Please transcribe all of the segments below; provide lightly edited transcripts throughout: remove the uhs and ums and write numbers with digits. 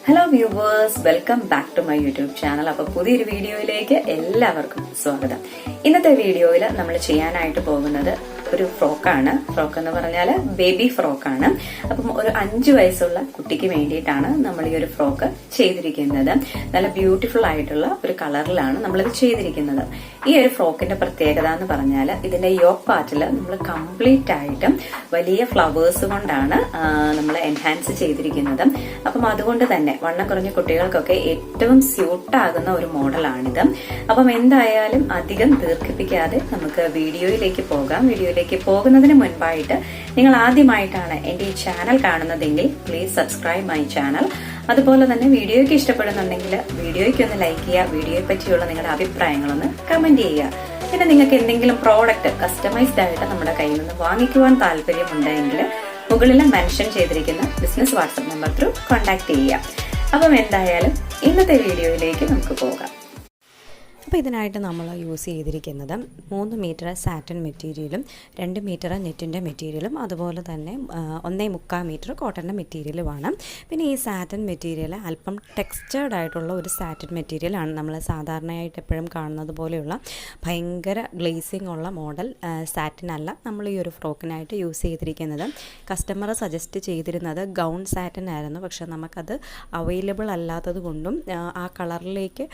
Hello viewers, welcome back to my YouTube channel. അപ്പൊ പുതിയൊരു വീഡിയോയിലേക്ക് എല്ലാവർക്കും സ്വാഗതം. ഇന്നത്തെ വീഡിയോയിൽ നമ്മൾ ചെയ്യാനായിട്ട് പോകുന്നത് ഒരു ഫ്രോക്കാണ്. ഫ്രോക്ക് എന്ന് പറഞ്ഞാൽ ബേബി ഫ്രോക്കാണ്. അപ്പം ഒരു 5 വയസ്സുള്ള കുട്ടിക്ക് വേണ്ടിയിട്ടാണ് നമ്മൾ ഈ ഒരു ഫ്രോക്ക് ചെയ്തിരിക്കുന്നത്. നല്ല ബ്യൂട്ടിഫുൾ ആയിട്ടുള്ള ഒരു കളറിലാണ് നമ്മളിത് ചെയ്തിരിക്കുന്നത്. ഈ ഒരു ഫ്രോക്കിന്റെ പ്രത്യേകത എന്ന് പറഞ്ഞാൽ ഇതിന്റെ യോക്ക് പാർട്ടിൽ നമ്മൾ കംപ്ലീറ്റ് ആയിട്ടും വലിയ ഫ്ലവേഴ്സ് കൊണ്ടാണ് നമ്മൾ എൻഹാൻസ് ചെയ്തിരിക്കുന്നത്. അപ്പം അതുകൊണ്ട് തന്നെ വണ്ണം കുറഞ്ഞ കുട്ടികൾക്കൊക്കെ ഏറ്റവും സ്യൂട്ടാകുന്ന ഒരു മോഡലാണിത്. അപ്പം എന്തായാലും അധികം ദീർഘിപ്പിക്കാതെ നമുക്ക് വീഡിയോയിലേക്ക് പോകാം. വീഡിയോയിലേക്ക് പോകുന്നതിന് മുൻപായിട്ട് നിങ്ങൾ ആദ്യമായിട്ടാണ് എന്റെ ഈ ചാനൽ കാണുന്നതെങ്കിൽ പ്ലീസ് സബ്സ്ക്രൈബ് മൈ ചാനൽ. അതുപോലെ തന്നെ വീഡിയോയ്ക്ക് ഇഷ്ടപ്പെടുന്നുണ്ടെങ്കിൽ വീഡിയോയ്ക്ക് ഒന്ന് ലൈക്ക് ചെയ്യുക. വീഡിയോയെ പറ്റിയുള്ള നിങ്ങളുടെ അഭിപ്രായങ്ങളൊന്ന് കമന്റ് ചെയ്യുക. പിന്നെ നിങ്ങൾക്ക് എന്തെങ്കിലും പ്രോഡക്റ്റ് കസ്റ്റമൈസ്ഡ് ആയിട്ട് നമ്മുടെ കയ്യിൽ നിന്ന് വാങ്ങിക്കുവാൻ താല്പര്യമുണ്ടെങ്കിൽ മുകളിൽ മെൻഷൻ ചെയ്തിരിക്കുന്ന business WhatsApp number through contact ചെയ്യുക. അപ്പം എന്തായാലും ഇന്നത്തെ വീഡിയോയിലേക്ക് നമുക്ക് പോകാം. അപ്പോൾ ഇതിനായിട്ട് നമ്മൾ യൂസ് ചെയ്തിരിക്കുന്നത് 3 മീറ്റർ സാറ്റൻ മെറ്റീരിയലും 2 മീറ്റർ നെറ്റിൻ്റെ മെറ്റീരിയലും അതുപോലെ തന്നെ 1.25 മീറ്റർ കോട്ടൻ്റെ മെറ്റീരിയലുമാണ്. പിന്നെ ഈ സാറ്റൻ മെറ്റീരിയൽ അല്പം ടെക്സ്ചേർഡ് ആയിട്ടുള്ള ഒരു സാറ്റൻ മെറ്റീരിയലാണ്. നമ്മൾ സാധാരണയായിട്ട് എപ്പോഴും കാണുന്നത് പോലെയുള്ള ഭയങ്കര ഗ്ലേസിംഗ് ഉള്ള മോഡൽ സാറ്റിൻ അല്ല നമ്മൾ ഈ ഒരു ഫ്രോക്കിനായിട്ട് യൂസ് ചെയ്തിരിക്കുന്നത്. കസ്റ്റമർ സജസ്റ്റ് ചെയ്തിരുന്നത് ഗൗൺ സാറ്റിൻ ആയിരുന്നു. പക്ഷേ നമുക്കത് അവൈലബിൾ അല്ലാത്തത് കൊണ്ടും ആ കളറിലേക്ക്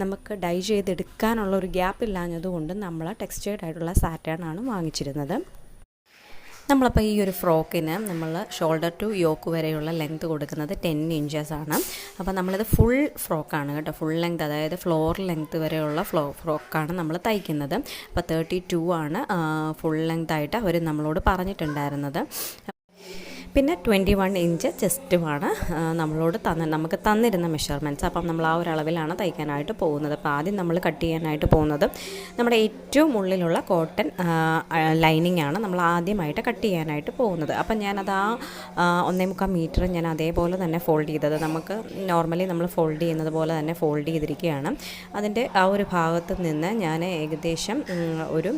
നമുക്ക് ഡൈ ചെയ്തെടുക്കാനുള്ള ഒരു ഗ്യാപ്പ് ഇല്ലാഞ്ഞതുകൊണ്ട് നമ്മൾ ടെക്സ്ചേർഡ് ആയിട്ടുള്ള സാറ്റനാണ് വാങ്ങിച്ചിരുന്നത്. നമ്മളപ്പോൾ ഈ ഒരു ഫ്രോക്കിന് നമ്മൾ ഷോൾഡർ ടു യോക്ക് വരെയുള്ള ലെങ്ത് കൊടുക്കുന്നത് 10 ഇഞ്ചസ് ആണ്. അപ്പോൾ നമ്മളിത് ഫുൾ ഫ്രോക്കാണ് കേട്ടോ, ഫുൾ ലെങ്ത്, അതായത് ഫ്ലോർ ലെങ്ത് വരെയുള്ള ഫ്രോക്കാണ് നമ്മൾ തയ്ക്കുന്നത്. അപ്പോൾ 32 ആണ് ഫുൾ ലെങ്ത് ആയിട്ട് അവർ നമ്മളോട് പറഞ്ഞിട്ടുണ്ടായിരുന്നത്. പിന്നെ 21 ഇഞ്ച് ചെസ്റ്റുമാണ് നമ്മളോട് നമുക്ക് തന്നിരുന്ന മെഷർമെൻറ്റ്സ്. അപ്പം നമ്മൾ ആ ഒരു അളവിലാണ് തയ്ക്കാനായിട്ട് പോകുന്നത്. അപ്പോൾ ആദ്യം നമ്മൾ കട്ട് ചെയ്യാനായിട്ട് പോകുന്നത് നമ്മുടെ ഏറ്റവും ഉള്ളിലുള്ള കോട്ടൺ ലൈനിങ് ആണ് നമ്മൾ ആദ്യമായിട്ട് കട്ട് ചെയ്യാനായിട്ട് പോകുന്നത്. അപ്പം ഞാനത് 1.25 മീറ്റർ ഞാൻ അതേപോലെ തന്നെ ഫോൾഡ് ചെയ്തത്, നമുക്ക് നോർമലി നമ്മൾ ഫോൾഡ് ചെയ്യുന്നത് പോലെ തന്നെ ഫോൾഡ് ചെയ്തിരിക്കുകയാണ്. അതിൻ്റെ ആ ഒരു ഭാഗത്ത് നിന്ന് ഞാൻ ഏകദേശം ഒരു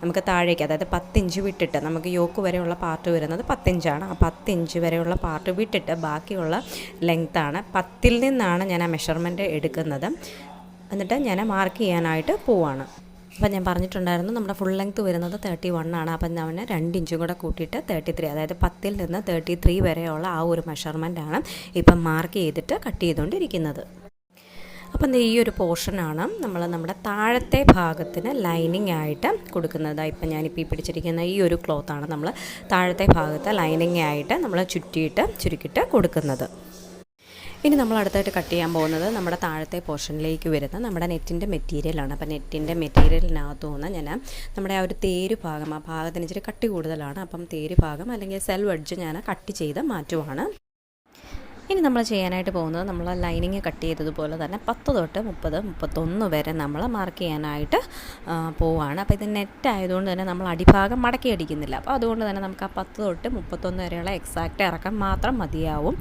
നമുക്ക് താഴേക്ക്, അതായത് 10 ഇഞ്ച് വിട്ടിട്ട്, നമുക്ക് യോക്ക് വരെയുള്ള പാർട്ട് വരുന്നത് 10 ഇഞ്ചാണ്. ആ 10 ഇഞ്ച് വരെയുള്ള പാർട്ട് വിട്ടിട്ട് ബാക്കിയുള്ള ലെങ്ത്താണ് 10ൽ നിന്നാണ് ഞാൻ ആ മെഷർമെൻറ്റ് എടുക്കുന്നത്. എന്നിട്ട് ഞാൻ മാർക്ക് ചെയ്യാനായിട്ട് പോവാണ്. അപ്പം ഞാൻ പറഞ്ഞിട്ടുണ്ടായിരുന്നു നമ്മുടെ ഫുൾ ലെങ്ത്ത് വരുന്നത് 31 ആണ്. അപ്പം ഞാൻ 2 ഇഞ്ചും കൂടെ കൂട്ടിയിട്ട് 33, അതായത് 10ൽ നിന്ന് 33 വരെയുള്ള ആ ഒരു മെഷർമെൻറ്റാണ് ഇപ്പം മാർക്ക് ചെയ്തിട്ട് കട്ട് ചെയ്തുകൊണ്ടിരിക്കുന്നത്. അപ്പം ഈ ഒരു പോർഷനാണ് നമ്മൾ നമ്മുടെ താഴത്തെ ഭാഗത്തിന് ലൈനിങ് ആയിട്ട് കൊടുക്കുന്നത്. ഇപ്പം ഞാനിപ്പോൾ ഈ പിടിച്ചിരിക്കുന്ന ഈ ഒരു ക്ലോത്താണ് നമ്മൾ താഴത്തെ ഭാഗത്ത് ലൈനിങ് ആയിട്ട് നമ്മൾ ചുരുക്കിയിട്ട് കൊടുക്കുന്നത്. ഇനി നമ്മൾ അടുത്തായിട്ട് കട്ട് ചെയ്യാൻ പോകുന്നത് നമ്മുടെ താഴത്തെ പോർഷനിലേക്ക് വരുന്ന നമ്മുടെ നെറ്റിൻ്റെ മെറ്റീരിയലാണ്. അപ്പോൾ നെറ്റിൻ്റെ മെറ്റീരിയലിനകത്തു നിന്ന് ഞാൻ നമ്മുടെ ആ ഒരു തേര് ഭാഗം, ആ ഭാഗത്തിന് ഇച്ചിരി കട്ടി കൂടുതലാണ്. അപ്പം തേര് ഭാഗം അല്ലെങ്കിൽ സെൽ വെഡ്ജ് ഞാൻ കട്ട് ചെയ്ത് മാറ്റുവാണ്. ഇനി നമ്മൾ ചെയ്യാനായിട്ട് പോകുന്നത് നമ്മൾ ലൈനിങ് കട്ട് ചെയ്തതുപോലെ തന്നെ 10 തൊട്ട് 30, 31 വരെ നമ്മൾ മാർക്ക് ചെയ്യാനായിട്ട് പോവുകയാണ്. അപ്പോൾ ഇത് നെറ്റ് ആയതുകൊണ്ട് തന്നെ നമ്മൾ അടിഭാഗം മടക്കി അടിക്കുന്നില്ല. അപ്പോൾ അതുകൊണ്ട് തന്നെ നമുക്ക് ആ 10 തൊട്ട് 31 വരെയുള്ള എക്സാക്റ്റ് ഇറക്കം മാത്രം മതിയാവും.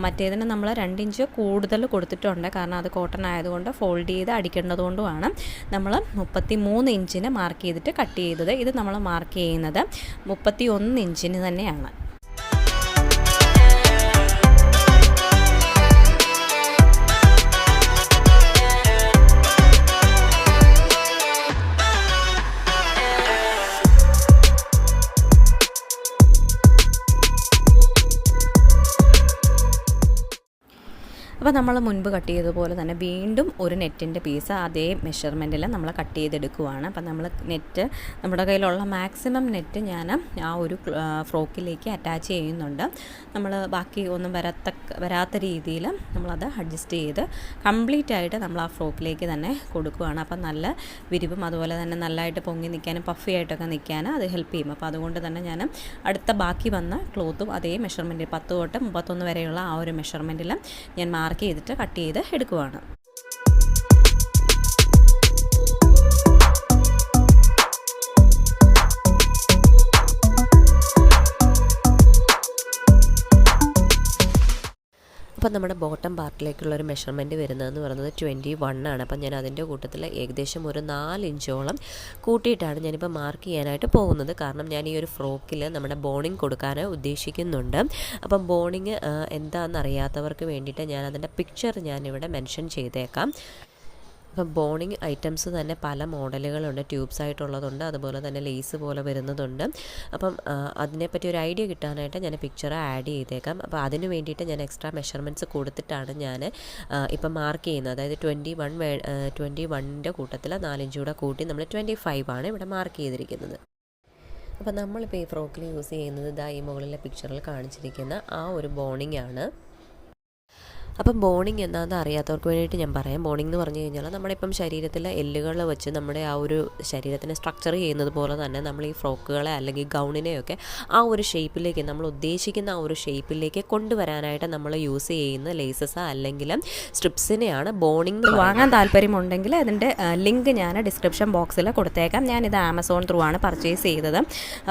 മറ്റേതിന് നമ്മൾ 2 ഇഞ്ച് കൂടുതൽ കൊടുത്തിട്ടുണ്ട്, കാരണം അത് കോട്ടൺ ആയതുകൊണ്ട് ഫോൾഡ് ചെയ്ത് അടിക്കേണ്ടതുകൊണ്ടുമാണ് നമ്മൾ 33 ഇഞ്ചിന് മാർക്ക് ചെയ്തിട്ട് കട്ട് ചെയ്തത്. ഇത് നമ്മൾ മാർക്ക് ചെയ്യുന്നത് 31 ഇഞ്ചിന് തന്നെയാണ്. അപ്പോൾ നമ്മൾ മുൻപ് കട്ട് ചെയ്തതുപോലെ തന്നെ വീണ്ടും ഒരു നെറ്റിൻ്റെ പീസ് അതേ മെഷർമെൻറ്റിൽ നമ്മൾ കട്ട് ചെയ്തെടുക്കുവാണ്. അപ്പം നമ്മൾ നെറ്റ്, നമ്മുടെ കയ്യിലുള്ള മാക്സിമം നെറ്റ് ഞാൻ ആ ഒരു ഫ്രോക്കിലേക്ക് അറ്റാച്ച് ചെയ്യുന്നുണ്ട്. നമ്മൾ ബാക്കി ഒന്നും വരാത്ത രീതിയിൽ നമ്മളത് അഡ്ജസ്റ്റ് ചെയ്ത് കംപ്ലീറ്റ് ആയിട്ട് നമ്മൾ ആ ഫ്രോക്കിലേക്ക് തന്നെ കൊടുക്കുകയാണ്. അപ്പം നല്ല വിരിവും അതുപോലെ തന്നെ നല്ലതായിട്ട് പൊങ്ങി നിൽക്കാനും പഫി ആയിട്ടൊക്കെ നിൽക്കാനും അത് ഹെൽപ്പ് ചെയ്യും. അപ്പോൾ അതുകൊണ്ട് തന്നെ ഞാൻ അടുത്ത ബാക്കി വന്ന ക്ലോത്തും അതേ മെഷർമെൻറ്റിൽ 10 തൊട്ട് 31 വരെയുള്ള ആ ഒരു മെഷർമെൻറ്റിൽ ഞാൻ മാർക്ക് ചെയ്തിട്ട് കട്ട് ചെയ്ത് എടുക്കുവാണ്. അപ്പോൾ നമ്മുടെ ബോട്ടം പാർട്ടിലേക്കുള്ളൊരു മെഷർമെൻറ്റ് വരുന്നതെന്ന് പറയുന്നത് 21 ആണ്. അപ്പം ഞാൻ അതിൻ്റെ കൂട്ടത്തിൽ ഏകദേശം ഒരു 4 ഇഞ്ചോളം കൂട്ടിയിട്ടാണ് ഞാനിപ്പോൾ മാർക്ക് ചെയ്യാനായിട്ട് പോകുന്നത്. കാരണം ഞാൻ ഈ ഒരു ഫ്രോക്കിൽ നമ്മുടെ ബോണിങ് കൊടുക്കാൻ ഉദ്ദേശിക്കുന്നുണ്ട്. അപ്പം ബോണിങ് എന്താണെന്ന് അറിയാത്തവർക്ക് വേണ്ടിയിട്ട് ഞാൻ അതിൻ്റെ പിക്ചർ ഞാനിവിടെ മെൻഷൻ ചെയ്തേക്കാം. അപ്പം ബോണിങ് ഐറ്റംസ് തന്നെ പല മോഡലുകളുണ്ട്, ട്യൂബ്സ് ആയിട്ടുള്ളതുണ്ട്, അതുപോലെ തന്നെ ലേസ് പോലെ വരുന്നതുണ്ട്. അപ്പം അതിനെപ്പറ്റി ഒരു ഐഡിയ കിട്ടാനായിട്ട് ഞാൻ പിക്ചർ ആഡ് ചെയ്തേക്കാം. അപ്പോൾ അതിന് വേണ്ടിയിട്ട് ഞാൻ എക്സ്ട്രാ മെഷർമെൻറ്റ്സ് കൊടുത്തിട്ടാണ് ഞാൻ ഇപ്പം മാർക്ക് ചെയ്യുന്നത്. അതായത് 21ൻ്റെ കൂട്ടത്തിൽ 4 ഇഞ്ച് കൂടെ കൂട്ടി നമ്മൾ 25 ആണ് ഇവിടെ മാർക്ക് ചെയ്തിരിക്കുന്നത്. അപ്പോൾ നമ്മളിപ്പോൾ ഈ ഫ്രോക്കിൽ യൂസ് ചെയ്യുന്നത് ഇതാ ഈ മുകളിലെ പിക്ചറിൽ കാണിച്ചിരിക്കുന്ന ആ ഒരു ബോണിംഗ് ആണ്. അപ്പം ബോണിങ് എന്താണെന്ന് അറിയാത്തവർക്ക് വേണ്ടിയിട്ട് ഞാൻ പറയാം. ബോണിംഗ് എന്ന് പറഞ്ഞു കഴിഞ്ഞാൽ നമ്മളിപ്പം ശരീരത്തിലെ എല്ലുകൾ വെച്ച് നമ്മുടെ ആ ഒരു ശരീരത്തിനെ സ്ട്രക്ചർ ചെയ്യുന്നത് പോലെ തന്നെ നമ്മൾ ഈ ഫ്രോക്കുകളെ അല്ലെങ്കിൽ ഗൗണിനെയൊക്കെ ആ ഒരു ഷേപ്പിലേക്ക്, നമ്മൾ ഉദ്ദേശിക്കുന്ന ആ ഒരു ഷേപ്പിലേക്ക് കൊണ്ടുവരാനായിട്ട് നമ്മൾ യൂസ് ചെയ്യുന്ന ലേസസ് അല്ലെങ്കിൽ സ്ട്രിപ്സിനെയാണ് ബോണിംഗ്. വാങ്ങാൻ താല്പര്യമുണ്ടെങ്കിൽ അതിൻ്റെ ലിങ്ക് ഞാൻ ഡിസ്ക്രിപ്ഷൻ ബോക്സിൽ കൊടുത്തേക്കാം. ഞാനിത് ആമസോൺ ത്രൂ ആണ് പർച്ചേസ് ചെയ്തത്.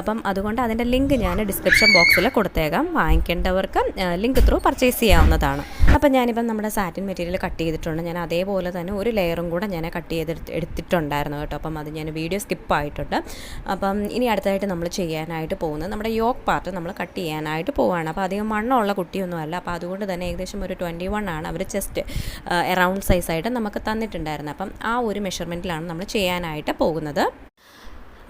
അപ്പം അതുകൊണ്ട് അതിൻ്റെ ലിങ്ക് ഞാൻ ഡിസ്ക്രിപ്ഷൻ ബോക്സിൽ കൊടുത്തേക്കാം. വാങ്ങിക്കേണ്ടവർക്ക് ലിങ്ക് ത്രൂ പർച്ചേസ് ചെയ്യാവുന്നതാണ്. അപ്പം ഞാനിപ്പം നമ്മുടെ സാറ്റിൻ മെറ്റീരിയൽ കട്ട് ചെയ്തിട്ടുണ്ട്. ഞാൻ അതേപോലെ തന്നെ ഒരു ലെയറും കൂടെ ഞാൻ കട്ട് എടുത്തിട്ടുണ്ടായിരുന്നു കേട്ടോ. അപ്പം അത് ഞാൻ വീഡിയോ സ്കിപ്പായിട്ടുണ്ട്. അപ്പം ഇനി അടുത്തായിട്ട് നമ്മൾ ചെയ്യാനായിട്ട് പോകുന്നത് നമ്മുടെ യോക്ക് പാർട്ട് നമ്മൾ കട്ട് ചെയ്യാനായിട്ട് പോവുകയാണ്. അപ്പോൾ അധികം വണ്ണമുള്ള കുട്ടിയൊന്നുമല്ല. അപ്പോൾ അതുകൊണ്ട് തന്നെ ഏകദേശം ഒരു 21 ആണ് അവർ ചെസ്റ്റ് എറൗണ്ട് സൈസായിട്ട് നമുക്ക് തന്നിട്ടുണ്ടായിരുന്നത്. അപ്പം ആ ഒരു മെഷർമെൻറ്റിലാണ് നമ്മൾ ചെയ്യാനായിട്ട് പോകുന്നത്.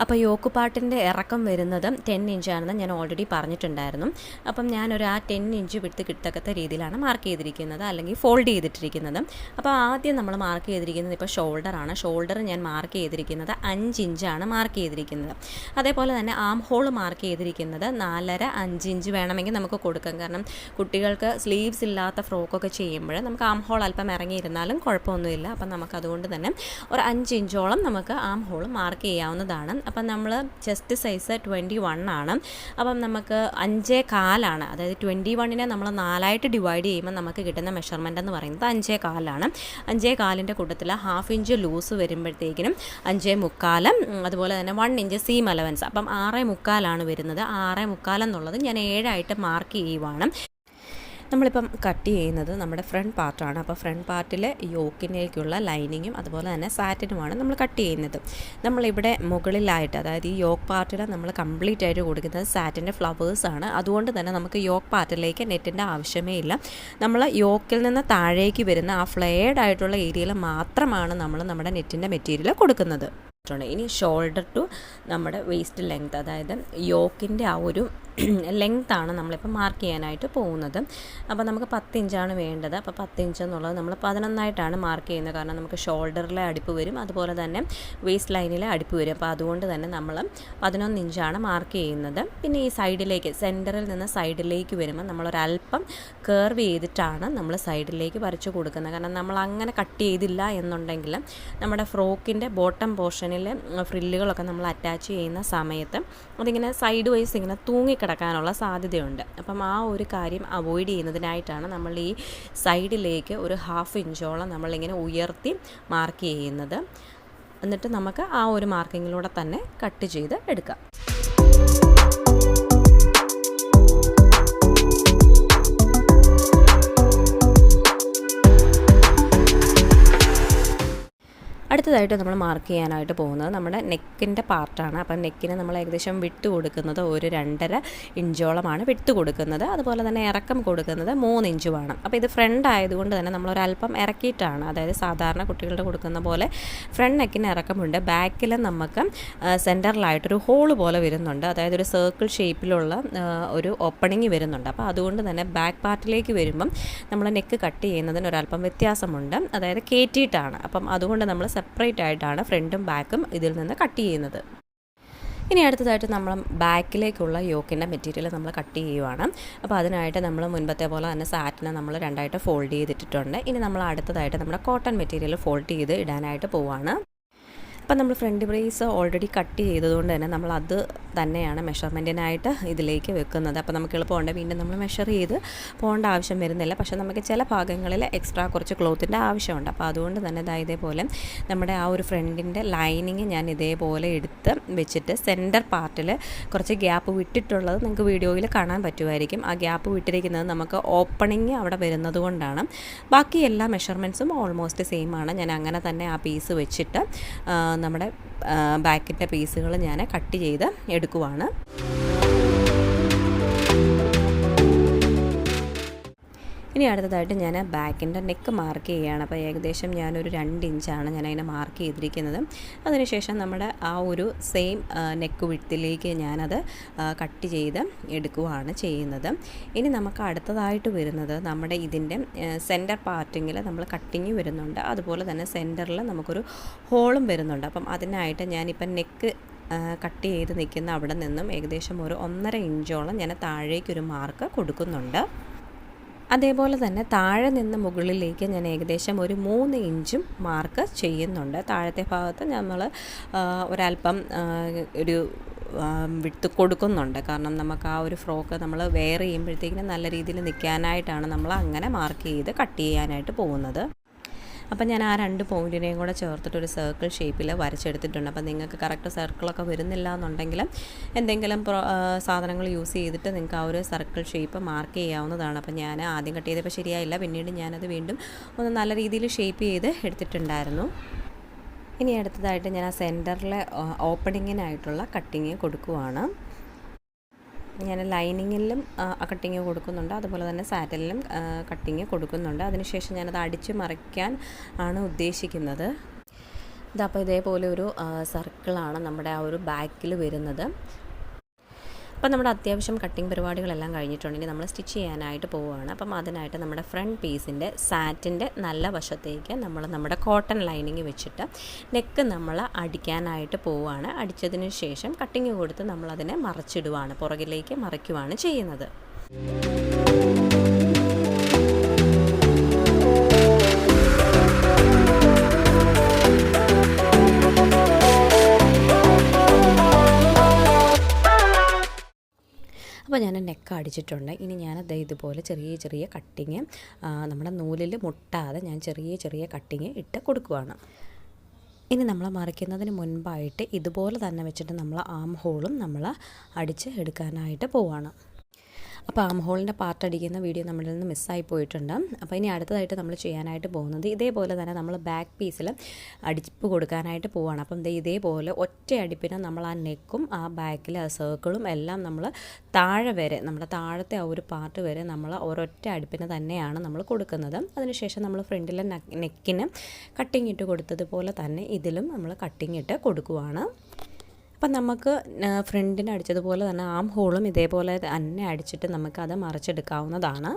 അപ്പോൾ യോക്ക് പാർട്ടിൻ്റെ ഇറക്കം വരുന്നത് 10 ഇഞ്ചാണെന്ന് ഞാൻ ഓൾറെഡി പറഞ്ഞിട്ടുണ്ടായിരുന്നു. അപ്പം ഞാനൊരു ആ 10 ഇഞ്ച് വിട്ട് കിട്ടത്തക്ക രീതിയിലാണ് മാർക്ക് ചെയ്തിരിക്കുന്നത്, അല്ലെങ്കിൽ ഫോൾഡ് ചെയ്തിട്ടിരിക്കുന്നത്. അപ്പോൾ ആദ്യം നമ്മൾ മാർക്ക് ചെയ്തിരിക്കുന്നത് ഇപ്പോൾ ഷോൾഡറാണ്. ഷോൾഡർ ഞാൻ മാർക്ക് ചെയ്തിരിക്കുന്നത് 5 ഇഞ്ചാണ് മാർക്ക് ചെയ്തിരിക്കുന്നത്. അതേപോലെ തന്നെ ആം ഹോൾ മാർക്ക് ചെയ്തിരിക്കുന്നത് 4.5 ഇഞ്ച് വേണമെങ്കിൽ നമുക്ക് കൊടുക്കാം. കാരണം കുട്ടികൾക്ക് സ്ലീവ്സ് ഇല്ലാത്ത ഫ്രോക്കൊക്കെ ചെയ്യുമ്പോൾ നമുക്ക് ആം ഹോൾ അല്പം ഇറങ്ങിയിരുന്നാലും കുഴപ്പമൊന്നുമില്ല. അപ്പം നമുക്കതുകൊണ്ട് തന്നെ ഒരു 5 ഇഞ്ചോളം നമുക്ക് ആം ഹോൾ മാർക്ക് ചെയ്യാവുന്നതാണ്. അപ്പം നമ്മൾ ചെസ്റ്റ് സൈസ് 21 ആണ്. അപ്പം നമുക്ക് 5.25 ആണ്. അതായത് 21നെ നമ്മൾ 4ആയിട്ട് ഡിവൈഡ് ചെയ്യുമ്പോൾ നമുക്ക് കിട്ടുന്ന മെഷർമെൻ്റ് എന്ന് പറയുന്നത് 5.25 ആണ്. 5.25ൻ്റെ കൂട്ടത്തിൽ 1/2 ഇഞ്ച് ലൂസ് വരുമ്പോഴത്തേക്കിനും 5.25, അതുപോലെ തന്നെ 1 ഇഞ്ച് സീം അലവൻസ്. അപ്പം 6.25 ആണ് വരുന്നത്. 6.25 എന്നുള്ളത് ഞാൻ 7ആയിട്ട് മാർക്ക് ചെയ്യുവാണ്. നമ്മളിപ്പം കട്ട് ചെയ്യുന്നത് നമ്മുടെ ഫ്രണ്ട് പാർട്ടാണ്. അപ്പോൾ ഫ്രണ്ട് പാർട്ടിൽ യോക്കിനേക്കുള്ള ലൈനിങ്ങും അതുപോലെ തന്നെ സാറ്റിനുമാണ് നമ്മൾ കട്ട് ചെയ്യുന്നത്. നമ്മളിവിടെ മുകളിലായിട്ട്, അതായത് ഈ യോക്ക് പാർട്ടിൽ നമ്മൾ കംപ്ലീറ്റ് ആയിട്ട് കൊടുക്കുന്നത് സാറ്റിൻ്റെ ഫ്ലവേഴ്സാണ്. അതുകൊണ്ട് തന്നെ നമുക്ക് യോക്ക് പാർട്ടിലേക്ക് നെറ്റിൻ്റെ ആവശ്യമേ ഇല്ല. നമ്മൾ യോക്കിൽ നിന്ന് താഴേക്ക് വരുന്ന ആ ഫ്ലെയർഡ് ആയിട്ടുള്ള ഏരിയയിൽ മാത്രമാണ് നമ്മൾ നമ്മുടെ നെറ്റിൻ്റെ മെറ്റീരിയൽ കൊടുക്കുന്നത്. ഇനി ഷോൾഡർ ടു നമ്മുടെ വേസ്റ്റ് ലെങ്ത്, അതായത് യോക്കിൻ്റെ ആ ഒരു ലെങ്ത്താണ് നമ്മളിപ്പോൾ മാർക്ക് ചെയ്യാനായിട്ട് പോകുന്നത്. അപ്പോൾ നമുക്ക് 10 ഇഞ്ചാണ് വേണ്ടത്. അപ്പോൾ 10 ഇഞ്ച് എന്നുള്ളത് നമ്മൾ 11ആയിട്ടാണ് മാർക്ക് ചെയ്യുന്നത്. കാരണം നമുക്ക് ഷോൾഡറിലെ അടിപ്പ് വരും, അതുപോലെ തന്നെ വേസ്റ്റ് ലൈനിലെ അടിപ്പ് വരും. അപ്പോൾ അതുകൊണ്ട് തന്നെ നമ്മൾ 11 ഇഞ്ചാണ് മാർക്ക് ചെയ്യുന്നത്. പിന്നെ ഈ സൈഡിലേക്ക്, സെൻറ്ററിൽ നിന്ന് സൈഡിലേക്ക് വരുമ്പോൾ നമ്മളൊരല്പം കർവ് ചെയ്തിട്ടാണ് നമ്മൾ സൈഡിലേക്ക് വരച്ച് കൊടുക്കുന്നത്. കാരണം നമ്മൾ അങ്ങനെ കട്ട് ചെയ്തില്ല എന്നുണ്ടെങ്കിൽ നമ്മുടെ ഫ്രോക്കിൻ്റെ ബോട്ടം പോർഷനിൽ ഫ്രില്ലുകളൊക്കെ നമ്മൾ അറ്റാച്ച് ചെയ്യുന്ന സമയത്ത് അതിങ്ങനെ സൈഡ് വൈസ് ഇങ്ങനെ തൂങ്ങിക്കിടക്കാനുള്ള സാധ്യതയുണ്ട്. അപ്പം ആ ഒരു കാര്യം അവോയ്ഡ് ചെയ്യുന്നതിനായിട്ടാണ് നമ്മൾ ഈ സൈഡിലേക്ക് ഒരു 1/2 ഇഞ്ചോളം നമ്മളിങ്ങനെ ഉയർത്തി മാർക്ക് ചെയ്യുന്നത്. എന്നിട്ട് നമുക്ക് ആ ഒരു മാർക്കിങ്ങിലൂടെ തന്നെ കട്ട് ചെയ്ത് എടുക്കാം. അടുത്തതായിട്ട് നമ്മൾ മാർക്ക് ചെയ്യാനായിട്ട് പോകുന്നത് നമ്മുടെ നെക്കിൻ്റെ പാർട്ടാണ്. അപ്പം നെക്കിന് നമ്മൾ ഏകദേശം വിട്ട് കൊടുക്കുന്നത് ഒരു 2.5 ഇഞ്ചോളമാണ് വിട്ട് കൊടുക്കുന്നത്. അതുപോലെ തന്നെ ഇറക്കം കൊടുക്കുന്നത് 3 ഇഞ്ച് വേണം. അപ്പോൾ ഇത് ഫ്രണ്ട് ആയതുകൊണ്ട് തന്നെ നമ്മളൊരല്പം ഇറക്കിയിട്ടാണ്, അതായത് സാധാരണ കുട്ടികളുടെ കൊടുക്കുന്ന പോലെ ഫ്രണ്ട് നെക്കിന് ഇറക്കമുണ്ട്. ബാക്കിൽ നമുക്ക് സെൻറ്ററിലായിട്ടൊരു ഹോള് പോലെ വരുന്നുണ്ട്, അതായത് ഒരു സർക്കിൾ ഷേപ്പിലുള്ള ഒരു ഓപ്പണിങ് വരുന്നുണ്ട്. അപ്പോൾ അതുകൊണ്ട് തന്നെ ബാക്ക് പാർട്ടിലേക്ക് വരുമ്പം നമ്മൾ നെക്ക് കട്ട് ചെയ്യുന്നതിന് ഒരല്പം വ്യത്യാസമുണ്ട്, അതായത് കയറ്റിയിട്ടാണ്. അപ്പം അതുകൊണ്ട് നമ്മൾ സെപ്പറേറ്റ് ആയിട്ടാണ് ഫ്രണ്ടും ബാക്കും ഇതിൽ നിന്ന് കട്ട് ചെയ്യുന്നത്. ഇനി അടുത്തതായിട്ട് നമ്മൾ ബാക്കിലേക്കുള്ള യോക്കിൻ്റെ മെറ്റീരിയൽ നമ്മൾ കട്ട് ചെയ്യുവാണ്. അപ്പോൾ അതിനായിട്ട് നമ്മൾ മുൻപത്തെ പോലെ തന്നെ സാറ്റിനെ നമ്മൾ 2ആയിട്ട് ഫോൾഡ് ചെയ്തിട്ടിട്ടുണ്ട്. ഇനി നമ്മൾ അടുത്തതായിട്ട് നമ്മുടെ കോട്ടൺ മെറ്റീരിയൽ ഫോൾഡ് ചെയ്ത് ഇടാനായിട്ട് പോവുകയാണ്. അപ്പം നമ്മൾ ഫ്രണ്ട് ബ്രേസ് ഓൾറെഡി കട്ട് ചെയ്തതുകൊണ്ട് തന്നെ നമ്മൾ അത് തന്നെയാണ് മെഷർമെൻറ്റിനായിട്ട് ഇതിലേക്ക് വെക്കുന്നത്. അപ്പോൾ നമുക്ക് എളുപ്പമുണ്ട്, വീണ്ടും നമ്മൾ മെഷർ ചെയ്ത് പോകേണ്ട ആവശ്യം വരുന്നില്ല. പക്ഷേ നമുക്ക് ചില ഭാഗങ്ങളിൽ എക്സ്ട്രാ കുറച്ച് ക്ലോത്തിൻ്റെ ആവശ്യമുണ്ട്. അപ്പോൾ അതുകൊണ്ട് തന്നെ ഇതേപോലെ നമ്മുടെ ആ ഒരു ഫ്രണ്ടിൻ്റെ ലൈനിങ് ഞാൻ ഇതേപോലെ എടുത്ത് വെച്ചിട്ട് സെൻറ്റർ പാർട്ടിൽ കുറച്ച് ഗ്യാപ്പ് വിട്ടിട്ടുള്ളത് നിങ്ങൾക്ക് വീഡിയോയിൽ കാണാൻ പറ്റുമായിരിക്കും. ആ ഗ്യാപ്പ് വിട്ടിരിക്കുന്നത് നമുക്ക് ഓപ്പണിങ് അവിടെ വരുന്നത് കൊണ്ടാണ്. ബാക്കി എല്ലാ മെഷർമെൻറ്റ്സും ഓൾമോസ്റ്റ് സെയിം ആണ്. ഞാൻ അങ്ങനെ തന്നെ ആ പീസ് വെച്ചിട്ട് നമ്മുടെ ബാക്കിൻ്റെ പീസുകൾ ഞാൻ കട്ട് ചെയ്ത് എടുക്കുവാണ്. ഇനി അടുത്തതായിട്ട് ഞാൻ ബാക്കിൻ്റെ നെക്ക് മാർക്ക് ചെയ്യുകയാണ്. അപ്പോൾ ഏകദേശം ഞാനൊരു 2 ഇഞ്ചാണ് ഞാൻ അതിനെ മാർക്ക് ചെയ്തിരിക്കുന്നത്. അതിനുശേഷം നമ്മുടെ ആ ഒരു സെയിം നെക്ക് വിഡ്ത്തിലേക്ക് ഞാനത് കട്ട് ചെയ്ത് എടുക്കുകയാണ് ചെയ്യുന്നത്. ഇനി നമുക്ക് അടുത്തതായിട്ട് വരുന്നത് നമ്മുടെ ഇതിൻ്റെ സെൻറ്റർ പാർട്ടിങ്ങിൽ നമ്മൾ കട്ടിങ് വരുന്നുണ്ട്. അതുപോലെ തന്നെ സെൻറ്ററിൽ നമുക്കൊരു ഹോളും വരുന്നുണ്ട്. അപ്പം അതിനായിട്ട് ഞാനിപ്പം നെക്ക് കട്ട് ചെയ്ത് നിൽക്കുന്ന അവിടെ നിന്നും ഏകദേശം ഒരു 1.5 ഇഞ്ചോളം ഞാൻ താഴേക്കൊരു മാർക്ക് കൊടുക്കുന്നുണ്ട്. അതേപോലെ തന്നെ താഴെ നിന്ന് മുകളിലേക്ക് ഞാൻ ഏകദേശം ഒരു 3 ഇഞ്ചും മാർക്ക് ചെയ്യുന്നുണ്ട്. താഴത്തെ ഭാഗത്ത് നമ്മൾ ഒരല്പം ഒരു വിട്ട് കൊടുക്കുന്നുണ്ട്. കാരണം നമുക്ക് ആ ഒരു ഫ്രോക്ക് നമ്മൾ വെയർ ചെയ്യുമ്പോഴത്തേക്കിനും നല്ല രീതിയിൽ നിൽക്കാനായിട്ടാണ് നമ്മൾ അങ്ങനെ മാർക്ക് ചെയ്ത് കട്ട് ചെയ്യാനായിട്ട് പോകുന്നത്. അപ്പം ഞാൻ ആ 2 പോയിൻറ്റിനെയും കൂടെ ചേർത്തിട്ടൊരു സർക്കിൾ ഷേപ്പിൽ വരച്ചെടുത്തിട്ടുണ്ട്. അപ്പം നിങ്ങൾക്ക് കറക്റ്റ് സർക്കിളൊക്കെ വരുന്നില്ല എന്നുണ്ടെങ്കിൽ എന്തെങ്കിലും സാധനങ്ങൾ യൂസ് ചെയ്തിട്ട് നിങ്ങൾക്ക് ആ ഒരു സർക്കിൾ ഷേപ്പ് മാർക്ക് ചെയ്യാവുന്നതാണ്. അപ്പം ഞാൻ ആദ്യം കട്ട് ചെയ്തപ്പോൾ ശരിയായില്ല, പിന്നീട് ഞാനത് വീണ്ടും ഒന്ന് നല്ല രീതിയിൽ ഷേപ്പ് ചെയ്ത് എടുത്തിട്ടുണ്ടായിരുന്നു. ഇനി അടുത്തതായിട്ട് ഞാൻ ആ സെൻറ്ററിലെ ഓപ്പണിങ്ങിനായിട്ടുള്ള കട്ടിങ് കൊടുക്കുവാണ്. ഞാൻ ലൈനിങ്ങിലും കട്ടിങ് കൊടുക്കുന്നുണ്ട്, അതുപോലെ തന്നെ സാറ്റലിലും കട്ടിങ് കൊടുക്കുന്നുണ്ട്. അതിനുശേഷം ഞാനത് അടിച്ച് മറിക്കാൻ ആണ് ഉദ്ദേശിക്കുന്നത്. ഇതപ്പോൾ ഇതേപോലെ ഒരു സർക്കിളാണ് നമ്മുടെ ആ ഒരു ബാക്കിൽ വരുന്നത്. അപ്പം നമ്മുടെ അത്യാവശ്യം കട്ടിങ് പരിപാടികളെല്ലാം കഴിഞ്ഞിട്ടുണ്ടെങ്കിൽ നമ്മൾ സ്റ്റിച്ച് ചെയ്യാനായിട്ട് പോവുകയാണ്. അപ്പം അതിനായിട്ട് നമ്മുടെ ഫ്രണ്ട് പീസിൻ്റെ സാറ്റിൻ്റെ നല്ല വശത്തേക്ക് നമ്മൾ നമ്മുടെ കോട്ടൺ ലൈനിങ് വെച്ചിട്ട് നെക്ക് നമ്മൾ അടിക്കാനായിട്ട് പോവുകയാണ്. അടിച്ചതിന് ശേഷം കട്ടിങ് കൊടുത്ത് നമ്മളതിനെ മറിച്ചിടുവാണ്, പുറകിലേക്ക് മറിക്കുവാണ് ചെയ്യുന്നത്. അപ്പോൾ ഞാൻ നെക്ക് അടിച്ചിട്ടുണ്ട്. ഇനി ഞാനത് ഇതുപോലെ ചെറിയ ചെറിയ കട്ടിങ് നമ്മുടെ നൂലിൽ മുട്ടാതെ ഞാൻ ചെറിയ ചെറിയ കട്ടിങ് ഇട്ട് കൊടുക്കുകയാണ്. ഇനി നമ്മൾ മറിക്കുന്നതിന് മുൻപായിട്ട് ഇതുപോലെ തന്നെ വെച്ചിട്ട് നമ്മൾ ആം ഹോളും നമ്മൾ അടിച്ച് എടുക്കാനായിട്ട് പോവുകയാണ്. അപ്പോൾ ആം ഹോളിൻ്റെ പാർട്ട് അടിക്കുന്ന വീഡിയോ നമ്മളിൽ നിന്ന് മിസ്സായി പോയിട്ടുണ്ട്. അപ്പോൾ ഇനി അടുത്തതായിട്ട് നമ്മൾ ചെയ്യാനായിട്ട് പോകുന്നത് ഇതേപോലെ തന്നെ നമ്മൾ ബാക്ക് പീസിൽ അടിപ്പ് കൊടുക്കാനായിട്ട് പോവുകയാണ്. അപ്പം ഇതേപോലെ ഒറ്റ അടിപ്പിന് നമ്മൾ ആ നെക്കും ആ ബാക്കിൽ ആ സർക്കിളും എല്ലാം നമ്മൾ താഴെ വരെ നമ്മുടെ താഴത്തെ ആ ഒരു പാർട്ട് വരെ നമ്മൾ ഒരൊറ്റ അടുപ്പിന് തന്നെയാണ് നമ്മൾ കൊടുക്കുന്നത്. അതിനുശേഷം നമ്മൾ ഫ്രണ്ടിലെ നെക്കിന് കട്ടിങ് ഇട്ട് കൊടുത്തതുപോലെ തന്നെ ഇതിലും നമ്മൾ കട്ടിങ് ഇട്ട് കൊടുക്കുവാണ്. അപ്പം നമുക്ക് ഫ്രണ്ടിന് അടിച്ചതുപോലെ തന്നെ ആം ഹോളും ഇതേപോലെ തന്നെ അടിച്ചിട്ട് നമുക്കത് മറിച്ചെടുക്കാവുന്നതാണ്.